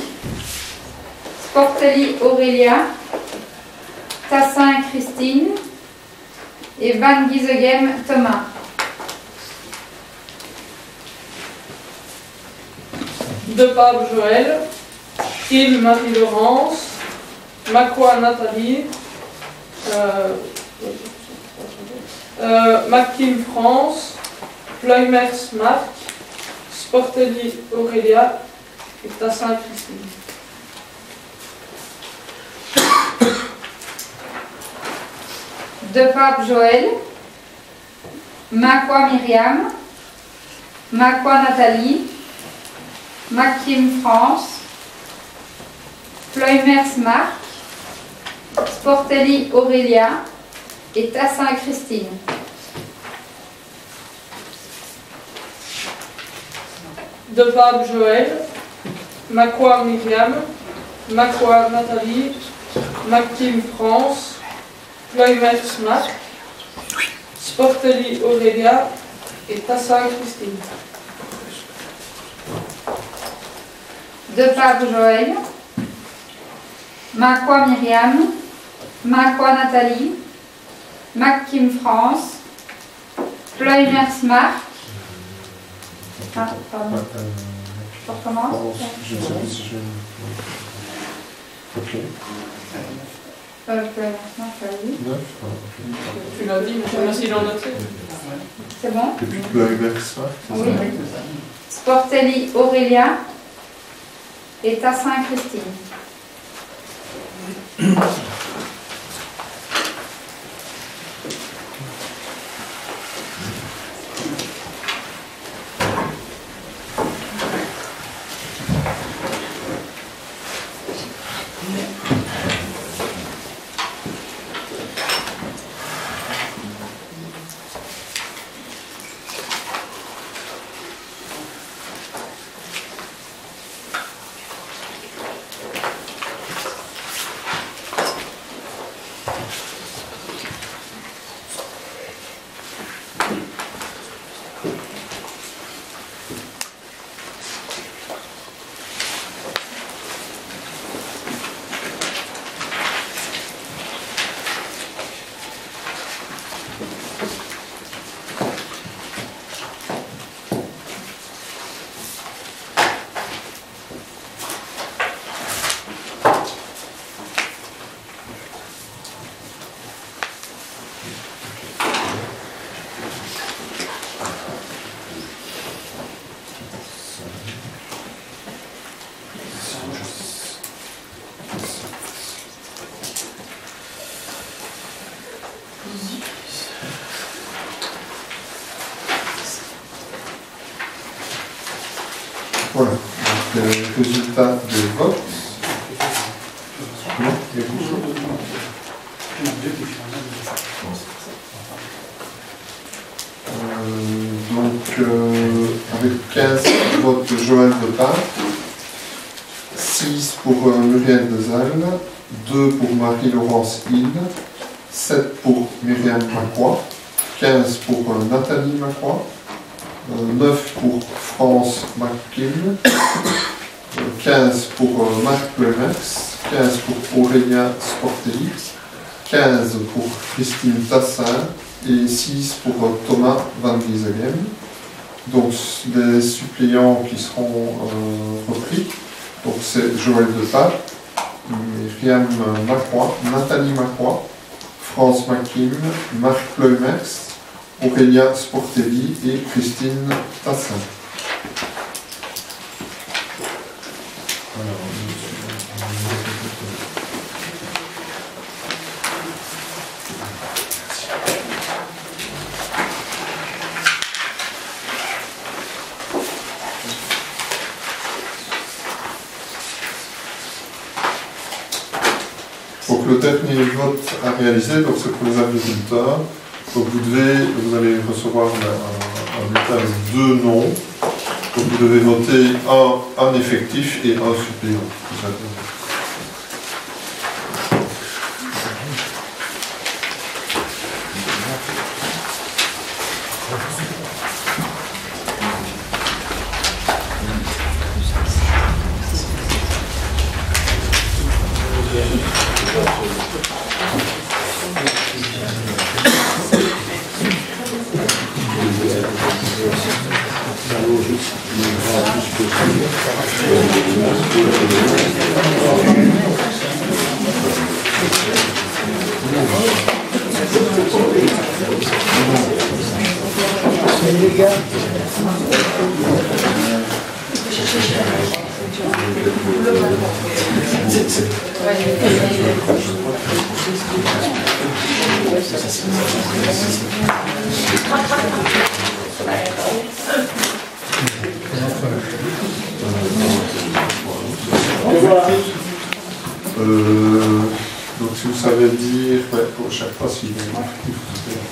Sportelli Aurélia, Tassin Christine et Van Giesegem Thomas. De Pape Joël, Il Marie-Laurence, Macquois Nathalie, Mackim France, Ploymers Marc, Sportelli Aurélia et Tassin Christine. De Pape Joël, Macquois Myriam, Macquois Nathalie, Mackim France, Ploymers Marc, Sportelli Aurélia et Tassin Christine. De Pape Joël, Macquart Myriam, Macquart Nathalie, McKim France, Ploymers Marc, Sportelli Aurélia et Tassin Christine. De Pape Joël, Macquart Myriam, Macquart Nathalie, McKim France, Ploymers Marc. Ah, pardon. Je recommence. Je ne sais pas si je... Ok. Ploymers Marc, vas-y. 9. Tu l'as dit, mais je sais pas s'il en noté. C'est bon? Et puis Ploymers, Oui. Sportelli Aurélia et Tassin Christine. Voilà, donc les résultats des votes. Non, il y a quelque chose. Avec 15 votes de Joël de Pape, 6 pour Muriel de Zalles, 2 pour Marie-Laurence Hill, 7 pour Myriam Macquart, 15 pour Nathalie Macquart, 9 pour France McKim, 15 pour Marc Ploymers, 15 pour Aurélia Sportelli, 15 pour Christine Tassin et 6 pour Thomas Van Giesegem. Donc les suppléants qui seront repris, donc c'est Joël de Pape, Myriam Macquart, Nathalie Macquart, France McKim, Marc Ploymers, Aurélia Sportelli et Christine Tassin. Donc le dernier vote à réaliser, donc c'est pour les agriculteurs. Donc vous allez recevoir un bulletin avec 2 noms. Donc vous devez voter un effectif et un suppléant. Donc si vous savez dire, ouais, pour chaque fois, s'il est effectif ou suppléant.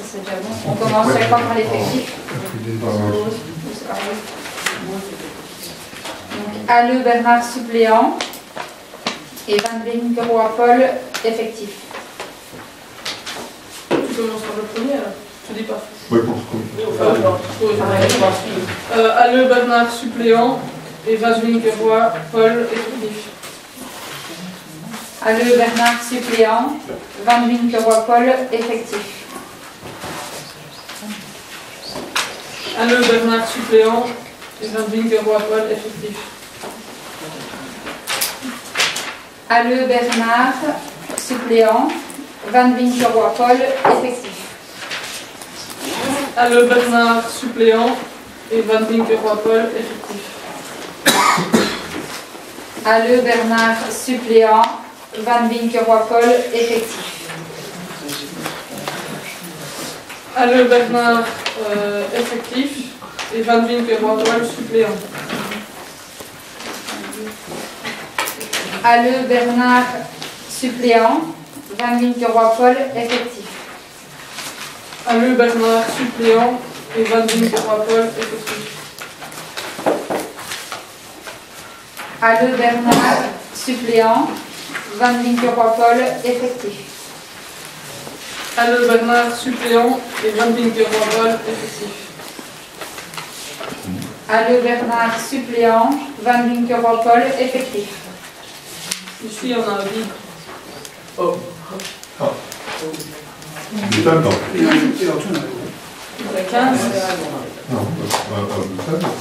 C'est déjà bon. On commence chaque fois par l'effectif. Donc, Halleux Bernard suppléant et Van Blinkeroy Paul effectif. Tu commences par le premier alors. Je dis pas. Oui, pour le premier. Halleux Bernard suppléant et Van Blinkeroy Paul effectif. Halleux Bernard suppléant, Van Blinkeroy Paul effectif. Halleux Bernard suppléant et Van Blinkeroy Paul effectif. Halleux Bernard suppléant, Van Blinkeroy Paul effectif. Halleux Bernard suppléant et Van Blinkeroy Paul effectif. Halleux Bernard suppléant, Van Blinkeroy Paul effectif. Halleux Bernard effectif et Van Blinkeroy Paul suppléant. Halleux Bernard suppléant, Van Blinkeroy Paul effectif. Halleux Bernard suppléant et Van Blinkeroy Paul effectif. Halleux Bernard suppléant, Van Blinkeroy Paul effectif. Halleux Bernard suppléant et Van Blinkeroy Paul effectif. Halleux Bernard suppléant, Van Blinkeroy Paul effectif. Ici on a un vide. Oh. Ah. Bulletin, non. Et en tout, On a 15. Non, bulletin, non.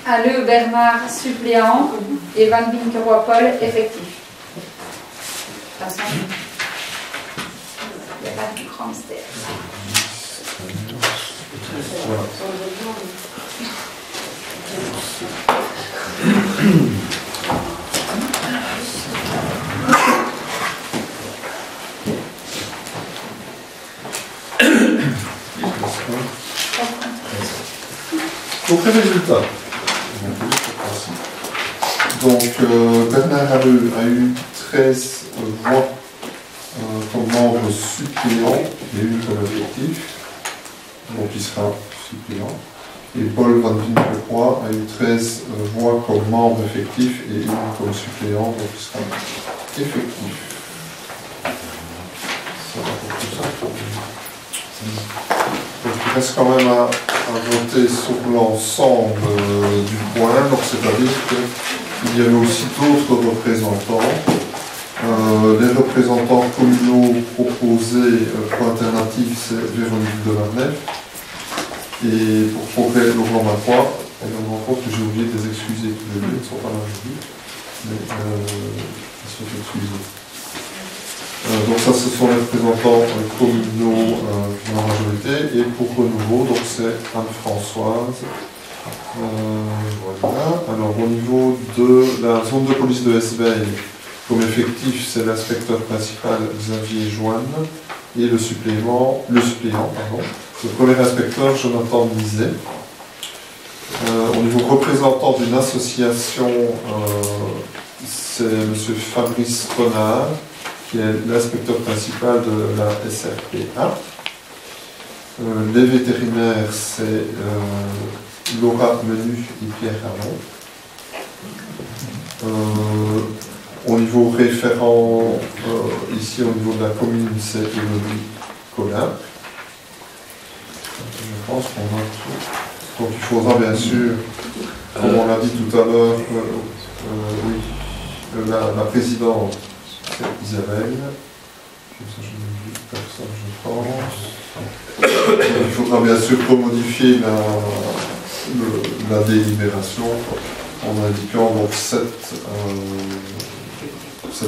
Halleux Bernard suppléant et Van Blinkeroy Paul effectif. De toute façon, il n'y a pas de grand mystère. Donc les résultats. Donc Bernard Halleux a eu 13 voix comme membre suppléant et une comme effectif, donc il sera suppléant. Et Paul Van Blinkeroy a eu 13 voix comme membre effectif et une comme suppléant, donc il sera effectif. Ça va pour tout ça. Donc il reste quand même à voter sur l'ensemble du point, donc c'est-à-dire qu'il y avait aussi d'autres représentants. Les représentants communaux proposés pour alternative, c'est Véronique Delarnay. Et pour Progrès, Laurent Macroy. Et on me rend compte que j'ai oublié de les excuser tous les deux, ils ne sont pas là aujourd'hui, mais ils sont excusés. Donc ça, ce sont les représentants communaux dans la majorité. Et pour Renouveau, donc c'est Anne-Françoise. Voilà. Alors au niveau de la zone de police de Esveil, comme effectif, c'est l'inspecteur principal Xavier Joanne et le suppléant, le premier inspecteur Jonathan Nizet. Au niveau représentant d'une association, c'est M. Fabrice Renard, qui est l'inspecteur principal de la SRPA. Les vétérinaires, c'est Laura Menu et Pierre Hamon. Au niveau référent, ici au niveau de la commune, c'est Elodie Collin. Je pense qu'on a tout. Donc il faudra bien sûr, comme on l'a dit tout à l'heure, oui, la présidente, c'est Isabelle. Comme ça, je n'ai vu personne, je pense. Il faudra bien sûr modifier la délibération en indiquant donc 7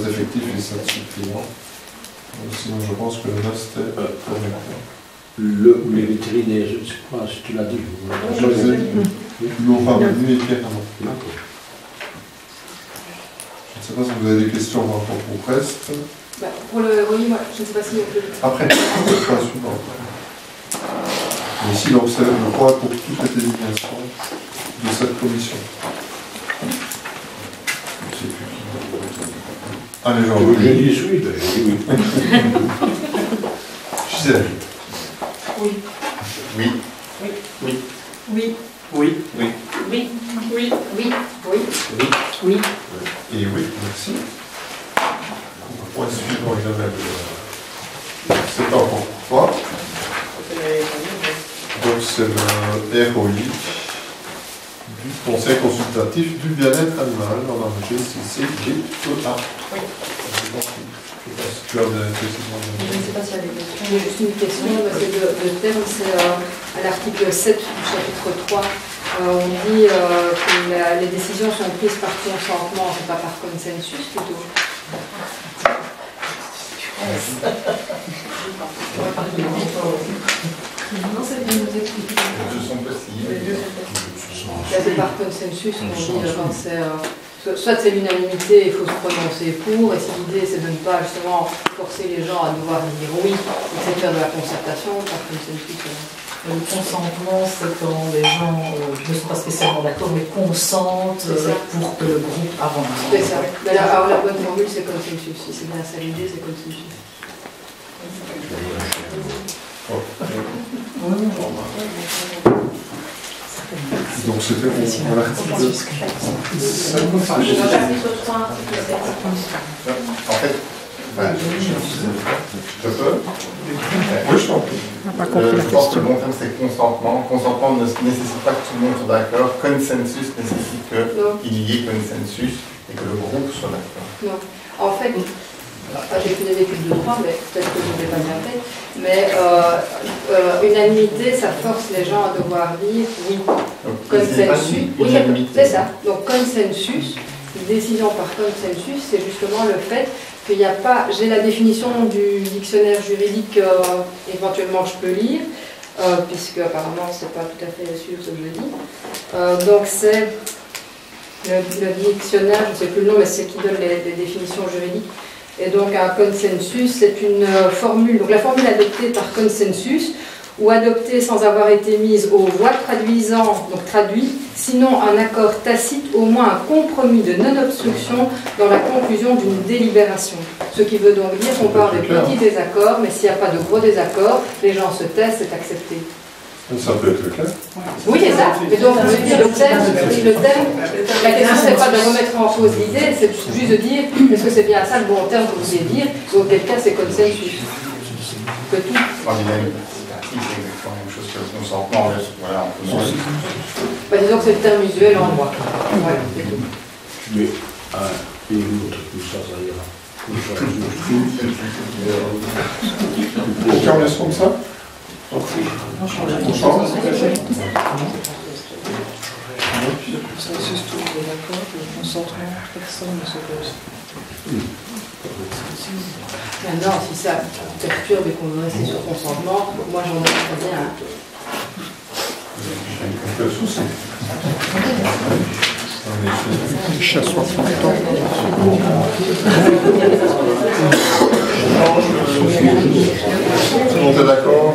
effectifs et 7 suppléants. Sinon, je pense que le reste est correct. Les vétérinaires, je ne sais pas si tu l'as dit. Je les ai dit. Laura Menu et Pierre Hamon. Je ne sais pas si vous avez des questions par rapport au reste. Bah, pour le ROI, moi, je ne sais pas si on peut... Après, le point suivant. Mais ici, donc, c'est le droit pour toutes les désignations de cette commission. Je sais plus. Allez, Jean. J'ai dit oui, ben, j'ai dit oui. Gisèle. Oui. Oui. Oui. Oui. Oui. Oui. Oui. Oui. Oui. Oui. Oui. Oui. Et oui, merci. Point suivant, Isabelle. C'est pas encore pour toi. Donc c'est le ROI du Conseil consultatif du bien-être animal dans la GCCGEA. Oui. Tu as des précisions? Je ne sais pas s'il y a des questions. Il y a juste une question, c'est le terme, c'est à l'article 7 du chapitre 3. On dit que les décisions sont prises par consentement, c'est pas par consensus plutôt. Non, c'est bien nous expliquer. Les deux sont possibles. C'est par consensus qu'on dit quand c'est. Soit c'est l'unanimité, il faut se prononcer pour, et si l'idée c'est de ne pas justement forcer les gens à devoir dire oui, c'est faire de la concertation, par consensus. Le consentement, c'est quand les gens ne sont pas spécialement d'accord, mais consentent pour que le groupe avance. C'est ça. Mais là, alors la bonne formule, c'est consensus. Si c'est bien ça l'idée, c'est consensus. Donc c'était pour l'article 7. En fait, je peux? Oui, je t'en prie. Je pense que le bon terme c'est consentement. Consentement ne nécessite pas que tout le monde soit d'accord. Consensus nécessite qu'il y ait consensus et que le groupe soit d'accord. Non. En fait, j'ai fait des études de droit, mais peut-être que je ne l'ai pas bien fait. Mais unanimité, ça force les gens à devoir dire oui. Consensus. Oui, c'est ça. Donc consensus, décision par consensus, c'est justement le fait qu'il n'y a pas. J'ai la définition du dictionnaire juridique éventuellement que je peux lire, puisque apparemment c'est pas tout à fait sûr ce que je dis. Donc c'est le dictionnaire, je ne sais plus le nom, mais c'est qui donne les définitions juridiques. Et donc un consensus, c'est une formule, donc la formule adoptée par consensus, ou adoptée sans avoir été mise aux voix traduisant, donc traduit, sinon un accord tacite, au moins un compromis de non-obstruction dans la conclusion d'une délibération. Ce qui veut donc dire qu'on parle de petits désaccords, mais s'il n'y a pas de gros désaccords, les gens se taisent, c'est accepté. Ça peut être le cas. Oui, c'est ça. Mais donc, le terme, la question, c'est pas de remettre en cause l'idée, c'est juste de dire, est-ce que c'est bien ça le bon terme que vous voulez dire, ou auquel cas c'est consensus. Que tout. C'est exactement la même chose que le consentement. Voilà, on peut bah, disons que c'est le terme usuel en droit. Voilà, c'est tout. Mais un et l'autre, tout ça, ça ira. Aucun laisse comme ça? On change. Consensus, tout le monde est d'accord, le consentement, personne ne s'oppose. Maintenant, si ça perturbe et qu'on veut rester sur consentement, moi j'en ai très bien. Pas de souci. Les chats soient contents. Tout le monde est d'accord?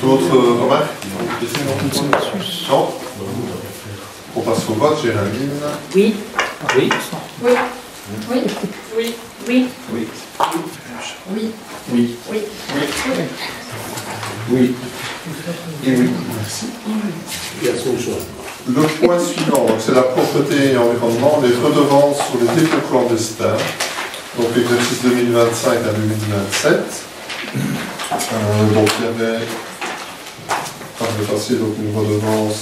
D'autres remarques? Non? On passe au vote, Géraldine. Oui. Oui. Oui. Oui. Oui. Oui. Oui. Oui. Oui. Oui. Oui. Et oui. Merci. Il y a son choix. Le point suivant, c'est la propreté et environnement, les redevances sur les dépôts clandestins, donc exercice 2025 à 2027. Donc il y avait par le passé donc une redevance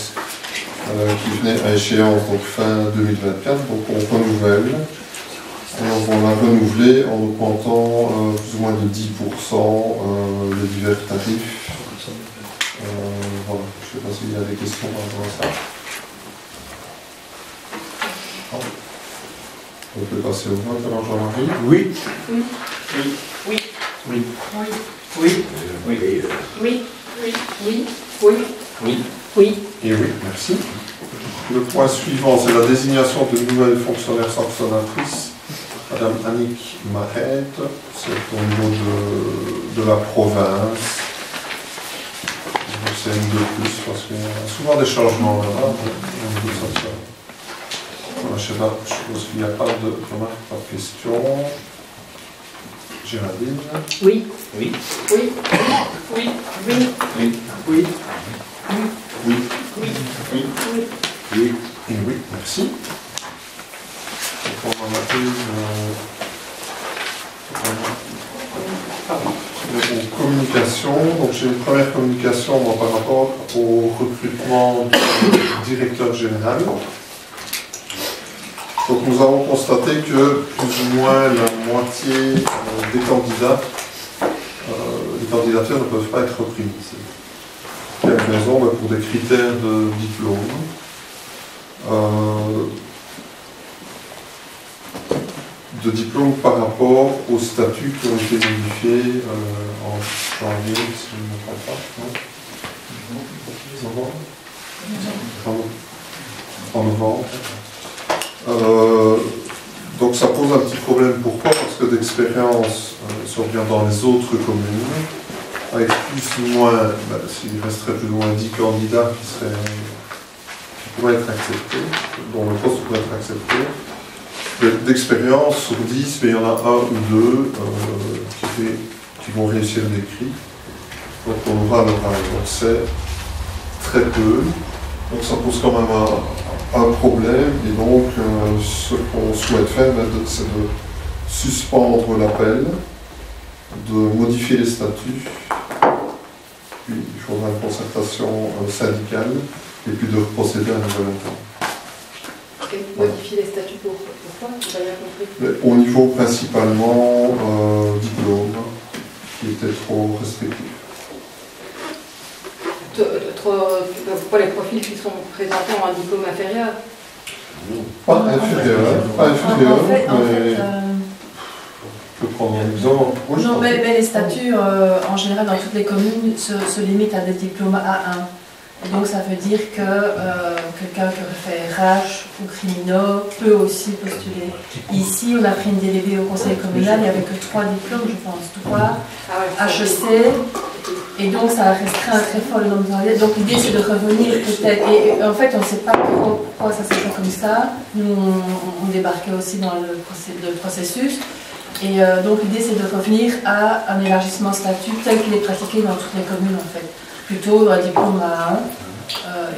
qui venait à échéance donc fin 2024, donc on renouvelle. Alors on l'a renouvelé en augmentant plus ou moins de 10% les divers tarifs. Voilà. Je ne sais pas s'il y a des questions par rapport à ça. On peut passer au vote alors Jean-Marie. Oui. Oui. Oui. Oui. Oui. Oui. Oui. Oui. Oui. Oui. Oui. Oui. Et oui, merci. le point suivant, c'est la désignation de nouvelles fonctionnaires sanctionnatrices. Madame Annick Marette, c'est au niveau de la province. C'est une de plus parce qu'il y a souvent des changements là-bas. Je sais pas, je suppose qu'il n'y a pas de remarques, pas de questions. Géraldine? Oui. Oui. Oui. Oui. Oui. Oui. Oui. Oui. Oui. Oui. Oui. Et oui, merci. Donc on va mettre aux communications. Donc j'ai une première communication moi, par rapport au recrutement du directeur général. Donc nous avons constaté que plus ou moins la moitié des candidats, les candidatures ne peuvent pas être reprises. Il y a une raison pour des critères de diplôme. De diplôme par rapport aux statuts qui ont été modifiés en janvier, si je ne me trompe pas, non? En novembre. Donc ça pose un petit problème. Pourquoi? Parce que d'expérience, si on regarde dans les autres communes, avec plus ou moins, s'il resterait plus ou moins 10 candidats qui pourraient être acceptés, dont le poste pourrait être accepté, d'expérience sur 10, mais il y en a un ou deux qui vont réussir l'écrit. Donc on aura le pareil. Donc c'est très peu. Donc ça pose quand même un problème. Et donc ce qu'on souhaite faire, c'est de suspendre l'appel, de modifier les statuts. Puis il faudra une concertation syndicale et puis de procéder à un nouvel entente. Modifier les statuts pourquoi? J'ai pas bien compris. Au niveau principalement diplôme, qui était trop restrictif. Pourquoi les profils qui sont présentés ont un diplôme inférieur? Pas inférieur, mais je peux prendre un exemple. Oui, non, mais les statuts, en général, dans toutes les communes, se limitent à des diplômes A1. Et donc ça veut dire que quelqu'un qui aurait fait RH ou criminaux peut aussi postuler. Ici, on a pris une délégée au conseil communal, il n'y avait que 3 diplômes, je pense, 3 HEC, et donc ça restreint très fort le nombre de candidats. Donc l'idée c'est de revenir peut-être, et en fait on ne sait pas trop pourquoi ça s'est fait comme ça. Nous on débarquait aussi dans le processus, et donc l'idée c'est de revenir à un élargissement statut tel qu'il est pratiqué dans toutes les communes en fait. Plutôt un diplôme A1.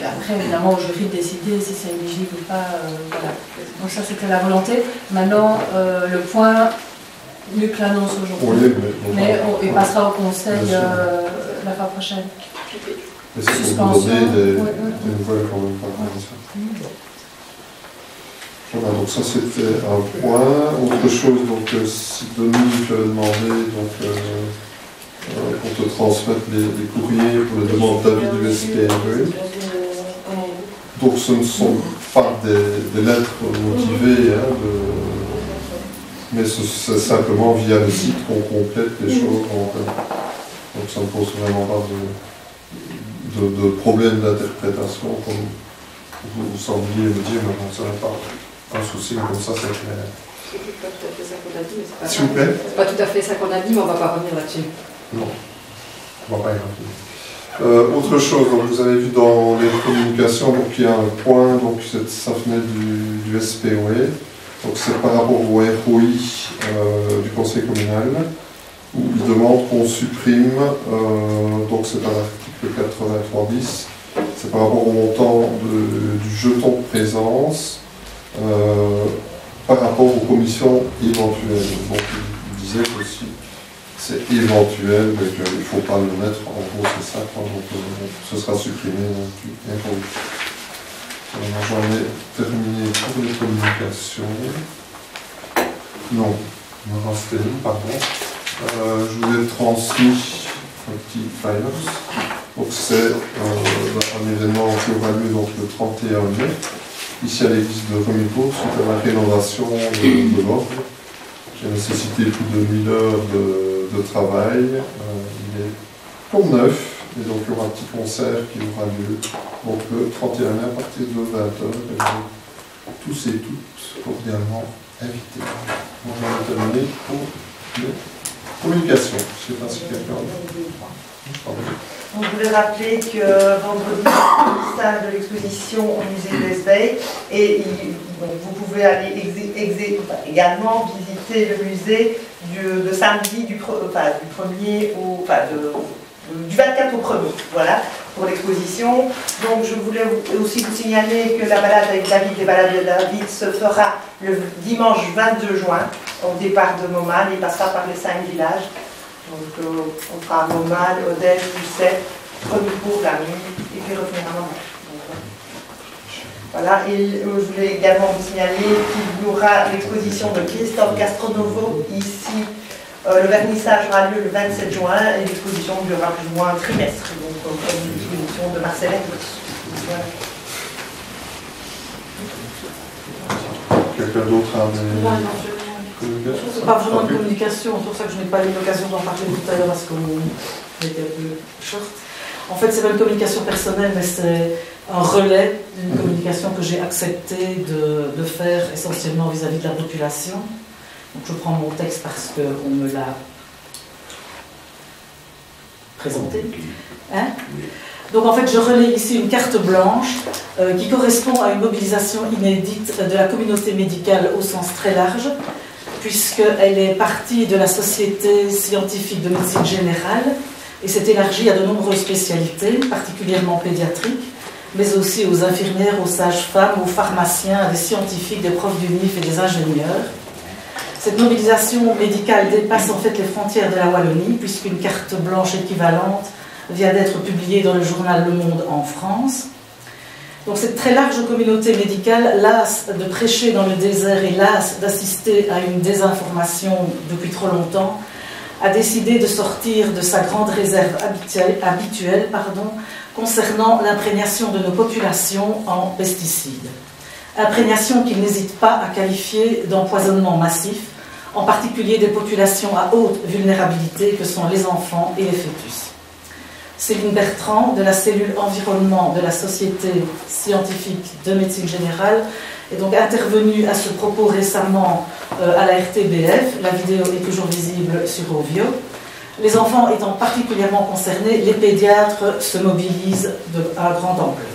Et après, évidemment, au jury de décider si c'est éligible ou pas. Voilà. Donc ça, c'était la volonté. Maintenant, le point, Luc l'annonce aujourd'hui. Oui, mais il passera au conseil la fois prochaine. Mais c'est pour vous donner des nouvelles quand même par rapport à ça. Voilà, donc ça c'était un point. Autre chose, donc si Dominique avait demandé, donc pour te transmettre les courriers pour les demandes d'avis du SPRE. Donc ce ne sont pas des lettres motivées, mais c'est simplement via le site qu'on complète les choses. Donc ça ne pose vraiment pas de problème d'interprétation, comme vous sembliez me dire, mais bon, ça n'est pas un souci, mais comme ça c'est clair. C'est pas tout à fait ça qu'on a dit, mais c'est pas. S'il vous plaît. C'est pas tout à fait ça qu'on a dit, mais on ne va pas revenir là-dessus. Non, on ne va pas y revenir. Autre chose, donc vous avez vu dans les communications, donc il y a un point, donc ça venait du SPOE, donc c'est par rapport au ROI du conseil communal, où il demande qu'on supprime, donc c'est à l'article 8310, c'est par rapport au montant du jeton de présence, par rapport aux commissions éventuelles. Donc il disait que si c'est éventuel, mais qu'il ne faut pas le mettre, en gros c'est ça, quoi, donc ce sera supprimé. J'en ai terminé pour les communications. Non, il me restait une, pardon. Je vous ai transmis un petit flyers. Donc c'est un événement qui aura lieu donc, le 31 mai, ici à l'église de Remicourt, suite à la rénovation de l'ordre, qui a nécessité plus de 1000 heures de travail. Il est pour neuf, Et donc il y aura un petit concert qui aura lieu donc, le 31 mai à partir de 20h. Tous et toutes cordialement invités. On va terminer pour les communications. Je ne sais pas si quelqu'un... On voulait rappeler que vendredi, c'est salle de l'exposition au musée de l'Esbeil et vous pouvez aller également visiter le musée de samedi du 1er au... du 24 au 1er, voilà, pour l'exposition. Donc je voulais aussi vous signaler que la balade avec David, les balades de David, se fera le dimanche 22 juin, au départ de Montmal. Il passera par les 5 villages. Donc on fera Montmal, Odèle, Lucet, Premicourt, la nuit, et puis revenir à Montmal. Voilà, et je voulais également vous signaler qu'il y aura l'exposition de Christophe Castronovo ici. Le vernissage aura lieu le 27 juin et l'exposition durera plus ou moins un trimestre, donc l'exposition de Marcel Hermès. Voilà. Quelqu'un d'autre a des communications? C'est pas vraiment une communication, c'est pour ça que je n'ai pas eu l'occasion d'en parler tout à l'heure parce qu'on était un peu short. En fait, c'est pas une communication personnelle, mais c'est un relais d'une communication que j'ai accepté de faire essentiellement vis-à-vis de la population. Donc je prends mon texte parce qu'on me l'a présenté. Hein? Donc en fait, je relaie ici une carte blanche qui correspond à une mobilisation inédite de la communauté médicale au sens très large, puisqu'elle est partie de la Société scientifique de médecine générale et s'est élargie à de nombreuses spécialités, particulièrement pédiatriques, mais aussi aux infirmières, aux sages-femmes, aux pharmaciens, à des scientifiques, des profs d'UNIF et des ingénieurs. Cette mobilisation médicale dépasse en fait les frontières de la Wallonie, puisqu'une carte blanche équivalente vient d'être publiée dans le journal Le Monde en France. Donc cette très large communauté médicale, lasse de prêcher dans le désert et lasse d'assister à une désinformation depuis trop longtemps, a décidé de sortir de sa grande réserve habituelle concernant l'imprégnation de nos populations en pesticides. Imprégnation qu'il n'hésite pas à qualifier d'empoisonnement massif, en particulier des populations à haute vulnérabilité que sont les enfants et les fœtus. Céline Bertrand, de la cellule environnement de la Société scientifique de médecine générale, est donc intervenue à ce propos récemment à la RTBF. La vidéo est toujours visible sur Ovio. Les enfants étant particulièrement concernés, les pédiatres se mobilisent à grande ampleur.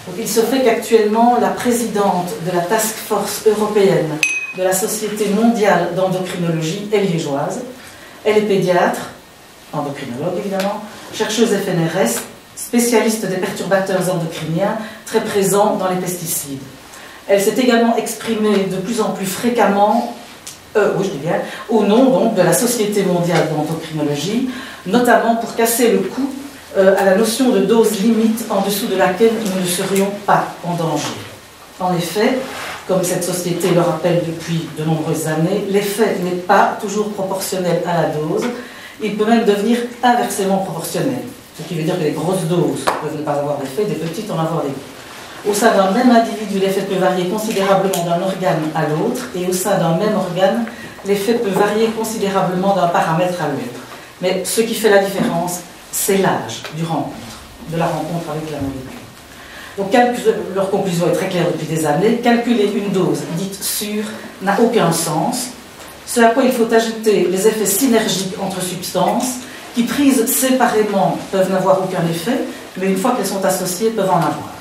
Donc, il se fait qu'actuellement, la présidente de la Task Force européenne de la Société mondiale d'endocrinologie est liégeoise. Elle est pédiatre, endocrinologue évidemment, chercheuse FNRS, spécialiste des perturbateurs endocriniens, très présent dans les pesticides. Elle s'est également exprimée de plus en plus fréquemment, au nom donc, de la Société mondiale d'endocrinologie, notamment pour casser le cou à la notion de dose limite en dessous de laquelle nous ne serions pas en danger. En effet, comme cette société le rappelle depuis de nombreuses années, l'effet n'est pas toujours proportionnel à la dose, il peut même devenir inversement proportionnel, ce qui veut dire que les grosses doses peuvent ne pas avoir d'effet, des petites en avoir des gros. Au sein d'un même individu, l'effet peut varier considérablement d'un organe à l'autre, et au sein d'un même organe, l'effet peut varier considérablement d'un paramètre à l'autre. Mais ce qui fait la différence, c'est l'âge de la rencontre avec la molécule. Donc leur conclusion est très claire depuis des années. Calculer une dose dite sûre n'a aucun sens. Ce à quoi il faut ajouter les effets synergiques entre substances qui, prises séparément, peuvent n'avoir aucun effet, mais une fois qu'elles sont associées, peuvent en avoir.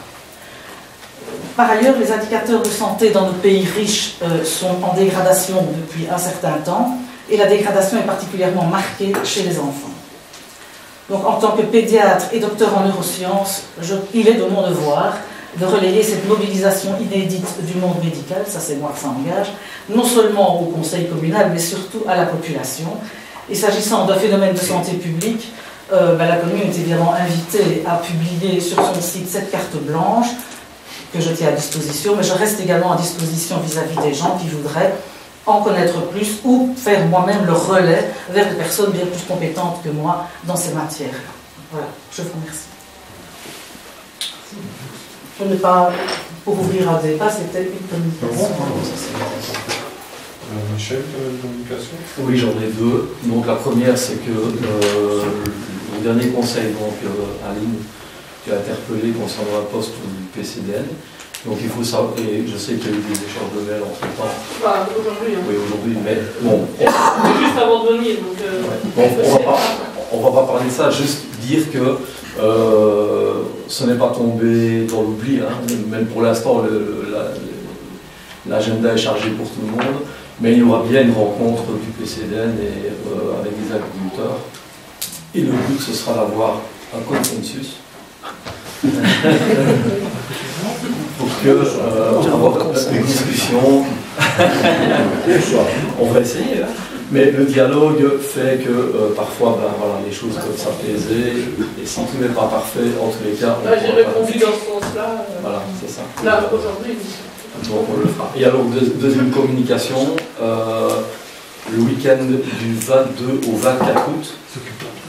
Par ailleurs, les indicateurs de santé dans nos pays riches sont en dégradation depuis un certain temps, et la dégradation est particulièrement marquée chez les enfants. Donc, en tant que pédiatre et docteur en neurosciences, il est de mon devoir de relayer cette mobilisation inédite du monde médical, ça c'est moi qui ça engage, non seulement au conseil communal, mais surtout à la population. Et s'agissant d'un phénomène de santé publique, la commune est évidemment invitée à publier sur son site cette carte blanche, que je tiens à disposition, mais je reste également à disposition vis-à-vis des gens qui voudraient en connaître plus ou faire moi-même le relais vers des personnes bien plus compétentes que moi dans ces matières. Voilà, je vous remercie. Je n'ai pas, pour ouvrir un débat, c'était une communication. Michel, tu as une communication? Oui, j'en ai deux. Donc la première, c'est que le dernier conseil, donc Aline, qui a interpellé concernant un poste du PCDN. Donc il faut savoir, et je sais qu'il y a eu des échanges de mails entre temps. Bah, aujourd'hui. Hein. Oui, aujourd'hui, mais bon. Juste avant de venir, donc. On va pas parler de ça, juste dire que ce n'est pas tombé dans l'oubli, hein. Même pour l'instant, l'agenda est chargé pour tout le monde, mais il y aura bien une rencontre du PCDN et, avec les agriculteurs. Et le but, ce sera d'avoir un consensus. Pour que avoir une discussion. On va essayer, hein. Mais le dialogue fait que parfois voilà, les choses peuvent s'apaiser, et si tout n'est pas parfait, en tous les cas. J'ai répondu dans ce sens-là. Voilà, c'est ça. Là, aujourd'hui. Donc on le fera. Et alors, deuxième communication, le week-end du 22 au 24 août,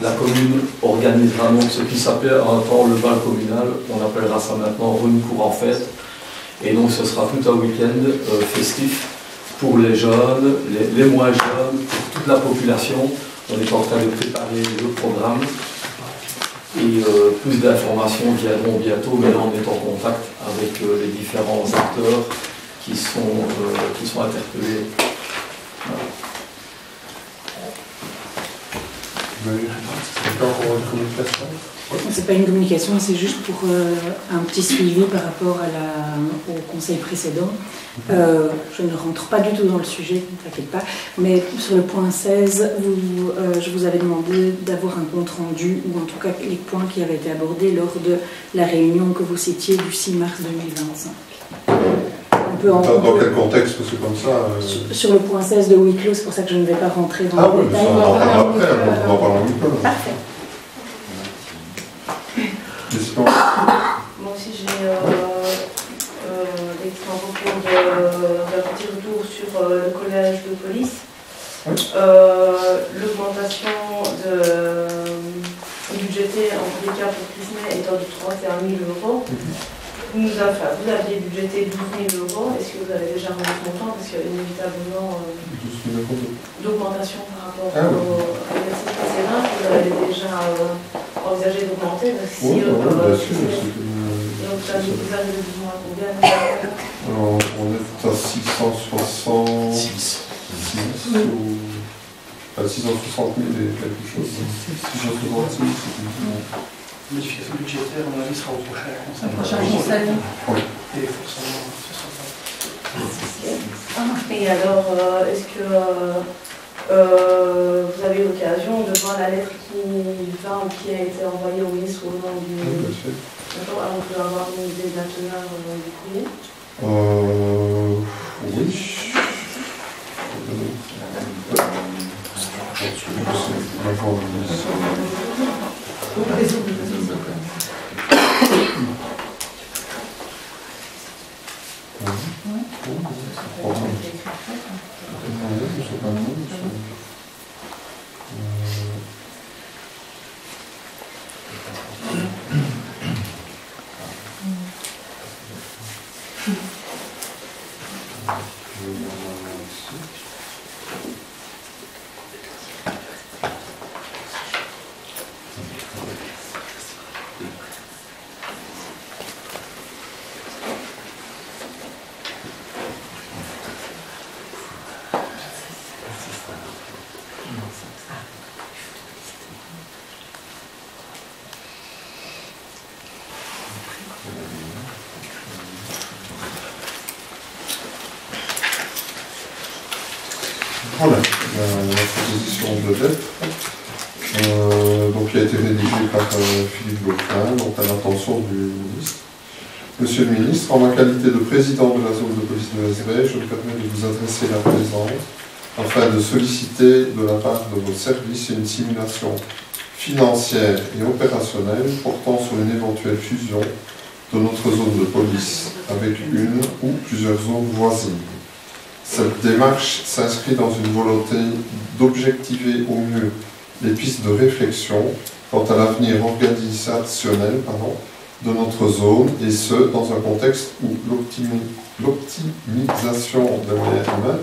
la commune organisera donc ce qui s'appelait un temps le bal communal, on appellera ça maintenant Rune Cour en fête. Et donc ce sera tout un week-end festif pour les jeunes, les moins jeunes, pour toute la population. On est en train de préparer le programme. Et plus d'informations viendront bientôt, mais là on est en contact avec les différents acteurs qui sont interpellés. Voilà. C'est encore une communication? C'est pas une communication, c'est juste pour un petit suivi par rapport au conseil précédent. Je ne rentre pas du tout dans le sujet, ne t'inquiète pas, mais sur le point 16, je vous avais demandé d'avoir un compte rendu, ou en tout cas les points qui avaient été abordés lors de la réunion que vous citiez du 6 mars 2025. Dans quel contexte? Parce que comme ça... Sur le point 16 de huis clos, c'est pour ça que je ne vais pas rentrer dans le détail. On en parlera après, on en parlera en huis clos. Parfait. Moi aussi, j'ai des travaux d'un petit retour sur le collège de police. L'augmentation budgétée en tous les cas pour Crismet étant de 31 000 €. Vous aviez budgété 12 000 €. Est-ce que vous avez déjà remis ce montant? Parce qu'il y a inévitablement d'augmentation par rapport à l'exercice précédent. Vous avez déjà envisagé d'augmenter. Oui, bien sûr. Donc ça vous arrive de à combien? Alors, on est à 660 000 et quelque chose. 666, Modification budgétaire, à mon avis, sera au prochain conseil. Prochain conseil. Oui. Et forcément, ce sera ça. Et alors, est-ce que vous avez eu l'occasion de voir la lettre qui a été envoyée au ministre au nom du... D'accord, alors on peut avoir une idée de la teneur du courrier? Oui. Voilà, la proposition de lettre donc, qui a été rédigée par Philippe Beauclin, donc à l'intention du ministre. Monsieur le ministre, en ma qualité de président de la zone de police de Vézelay, je me permets de vous adresser la présente afin de solliciter de la part de vos services une simulation financière et opérationnelle portant sur une éventuelle fusion de notre zone de police avec une ou plusieurs zones voisines. Cette démarche s'inscrit dans une volonté d'objectiver au mieux les pistes de réflexion quant à l'avenir organisationnel de notre zone, et ce, dans un contexte où l'optimisation des moyens humains,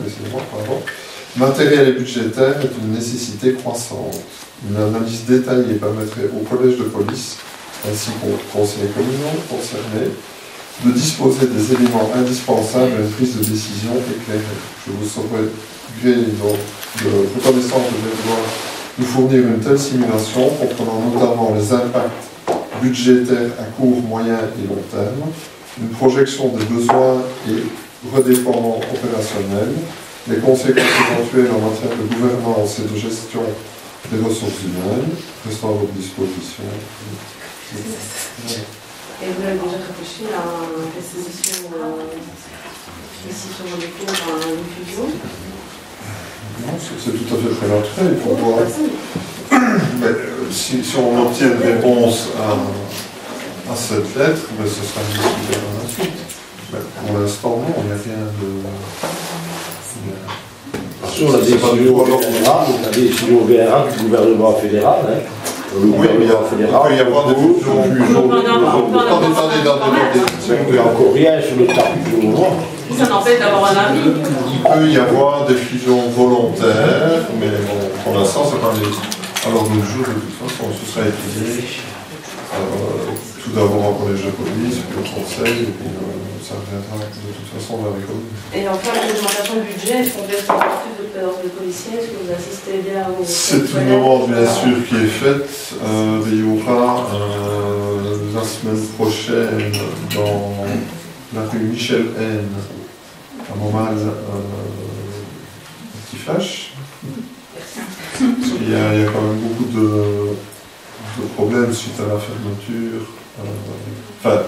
matériels et budgétaires est une nécessité croissante. Une analyse détaillée permettrait au collège de police, ainsi qu'aux conseillers communaux concernés, de disposer des éléments indispensables à une prise de décision éclairée. Je vous serais gré donc de reconnaissance de devoir nous fournir une telle simulation comprenant notamment les impacts budgétaires à court, moyen et long terme, une projection des besoins et redéploiement opérationnel, les conséquences éventuelles en matière de gouvernance et de gestion des ressources humaines, restant à votre disposition. Et vous avez déjà réfléchi à une restitution des cours à une fusion? Non, c'est tout à fait prématuré, il faut voir. Mais, si on obtient une réponse à cette lettre, mais ce sera discuté dans la suite. Mais pour l'instant, non, il n'y a rien de... Sur la décision VRA du gouvernement fédéral, hein. Le gouvernement fédéral, il peut y avoir des fusions. Il n'y a encore rien sur le tapis du moment. Ça n'empêche d'avoir un avis. Il peut y avoir des fusions volontaires, mais bon, pour l'instant, c'est pas les... Alors, le jour, de toute façon, ce sera étudié. Tout d'abord en collège de police, puis au conseil, et puis ça reviendra de toute façon vers les communes. Et enfin, l'augmentation du budget, est-ce qu'on laisse en plus de présence de policiers? Est-ce que vous assistez bien au... C'est une demande, bien sûr, qui est faite. Il y aura la semaine prochaine dans la rue Michel N, à Montmal, un petit flash. Parce qu'il y a quand même beaucoup de problèmes suite à la fermeture. Enfin,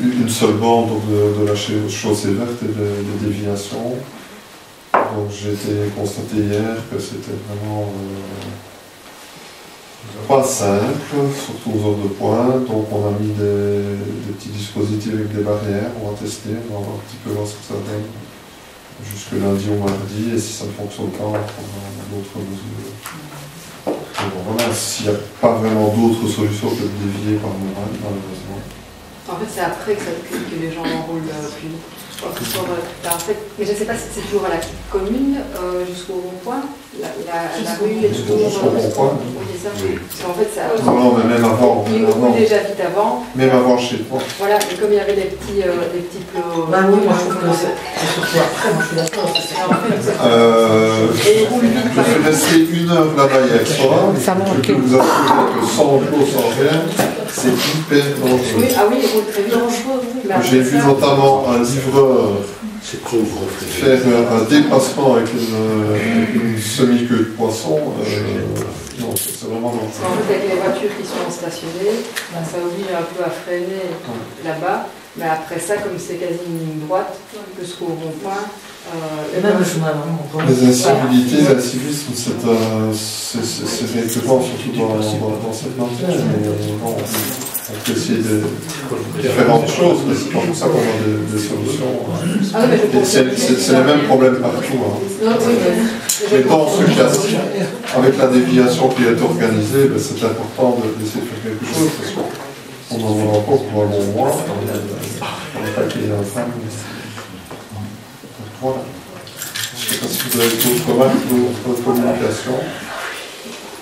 une seule bande de la chaussée verte et des déviations. Donc j'ai été constaté hier que c'était vraiment pas simple, surtout aux heures de pointe. Donc on a mis des petits dispositifs avec des barrières, on va tester, on va voir un petit peu voir ce que ça donne jusque lundi ou mardi, et si ça ne fonctionne pas, on prendra d'autres mesures. Bon, voilà, s'il n'y a pas vraiment d'autres solutions que de dévier par moral, malheureusement. En fait, c'est après que les gens enroulent plus vite. Je crois que en fait, mais je ne sais pas si c'est toujours à la commune, jusqu'au rond-point. La rue est toujours jusqu'au rond-point. Oui, c'est ça. Parce qu'en fait, ça. Non, mais même avant. Il roule déjà vite avant. Même avant chez toi. Voilà, et comme il y avait des petits plots. Bah oui, moi je trouve que c'est surtout après, moi je suis d'accord. Je suis resté 1 heure là-bas hier soir. Je peux vous assurer que sans eau, sans rien, c'est hyper dangereux. Oui, ah oui, il roule très vite. J'ai vu notamment un livreur faire un dépassement avec une semi-queue de poisson. Non, c'est vraiment dangereux. En fait, avec les voitures qui sont stationnées, ça oblige un peu à freiner là-bas. Mais après ça, comme c'est quasi une ligne droite, jusqu'au rond-point. Les incivilités, l'incivisme, c'est récurrent surtout dans cette matière. Mais bon, on peut essayer de différentes choses, mais c'est pas pour ça qu'on a des solutions. C'est le même problème partout. Mais dans ce cas-ci, avec la déviation qui est organisée, c'est important d'essayer de faire quelque chose, parce qu'on en aura encore pour un bon mois. On n'a pas qu'il y ait un train. Voilà. Je ne sais pas si vous avez d'autres remarques, d'autres communications.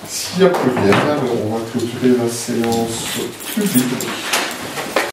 S'il n'y a plus rien, on va clôturer la séance publique.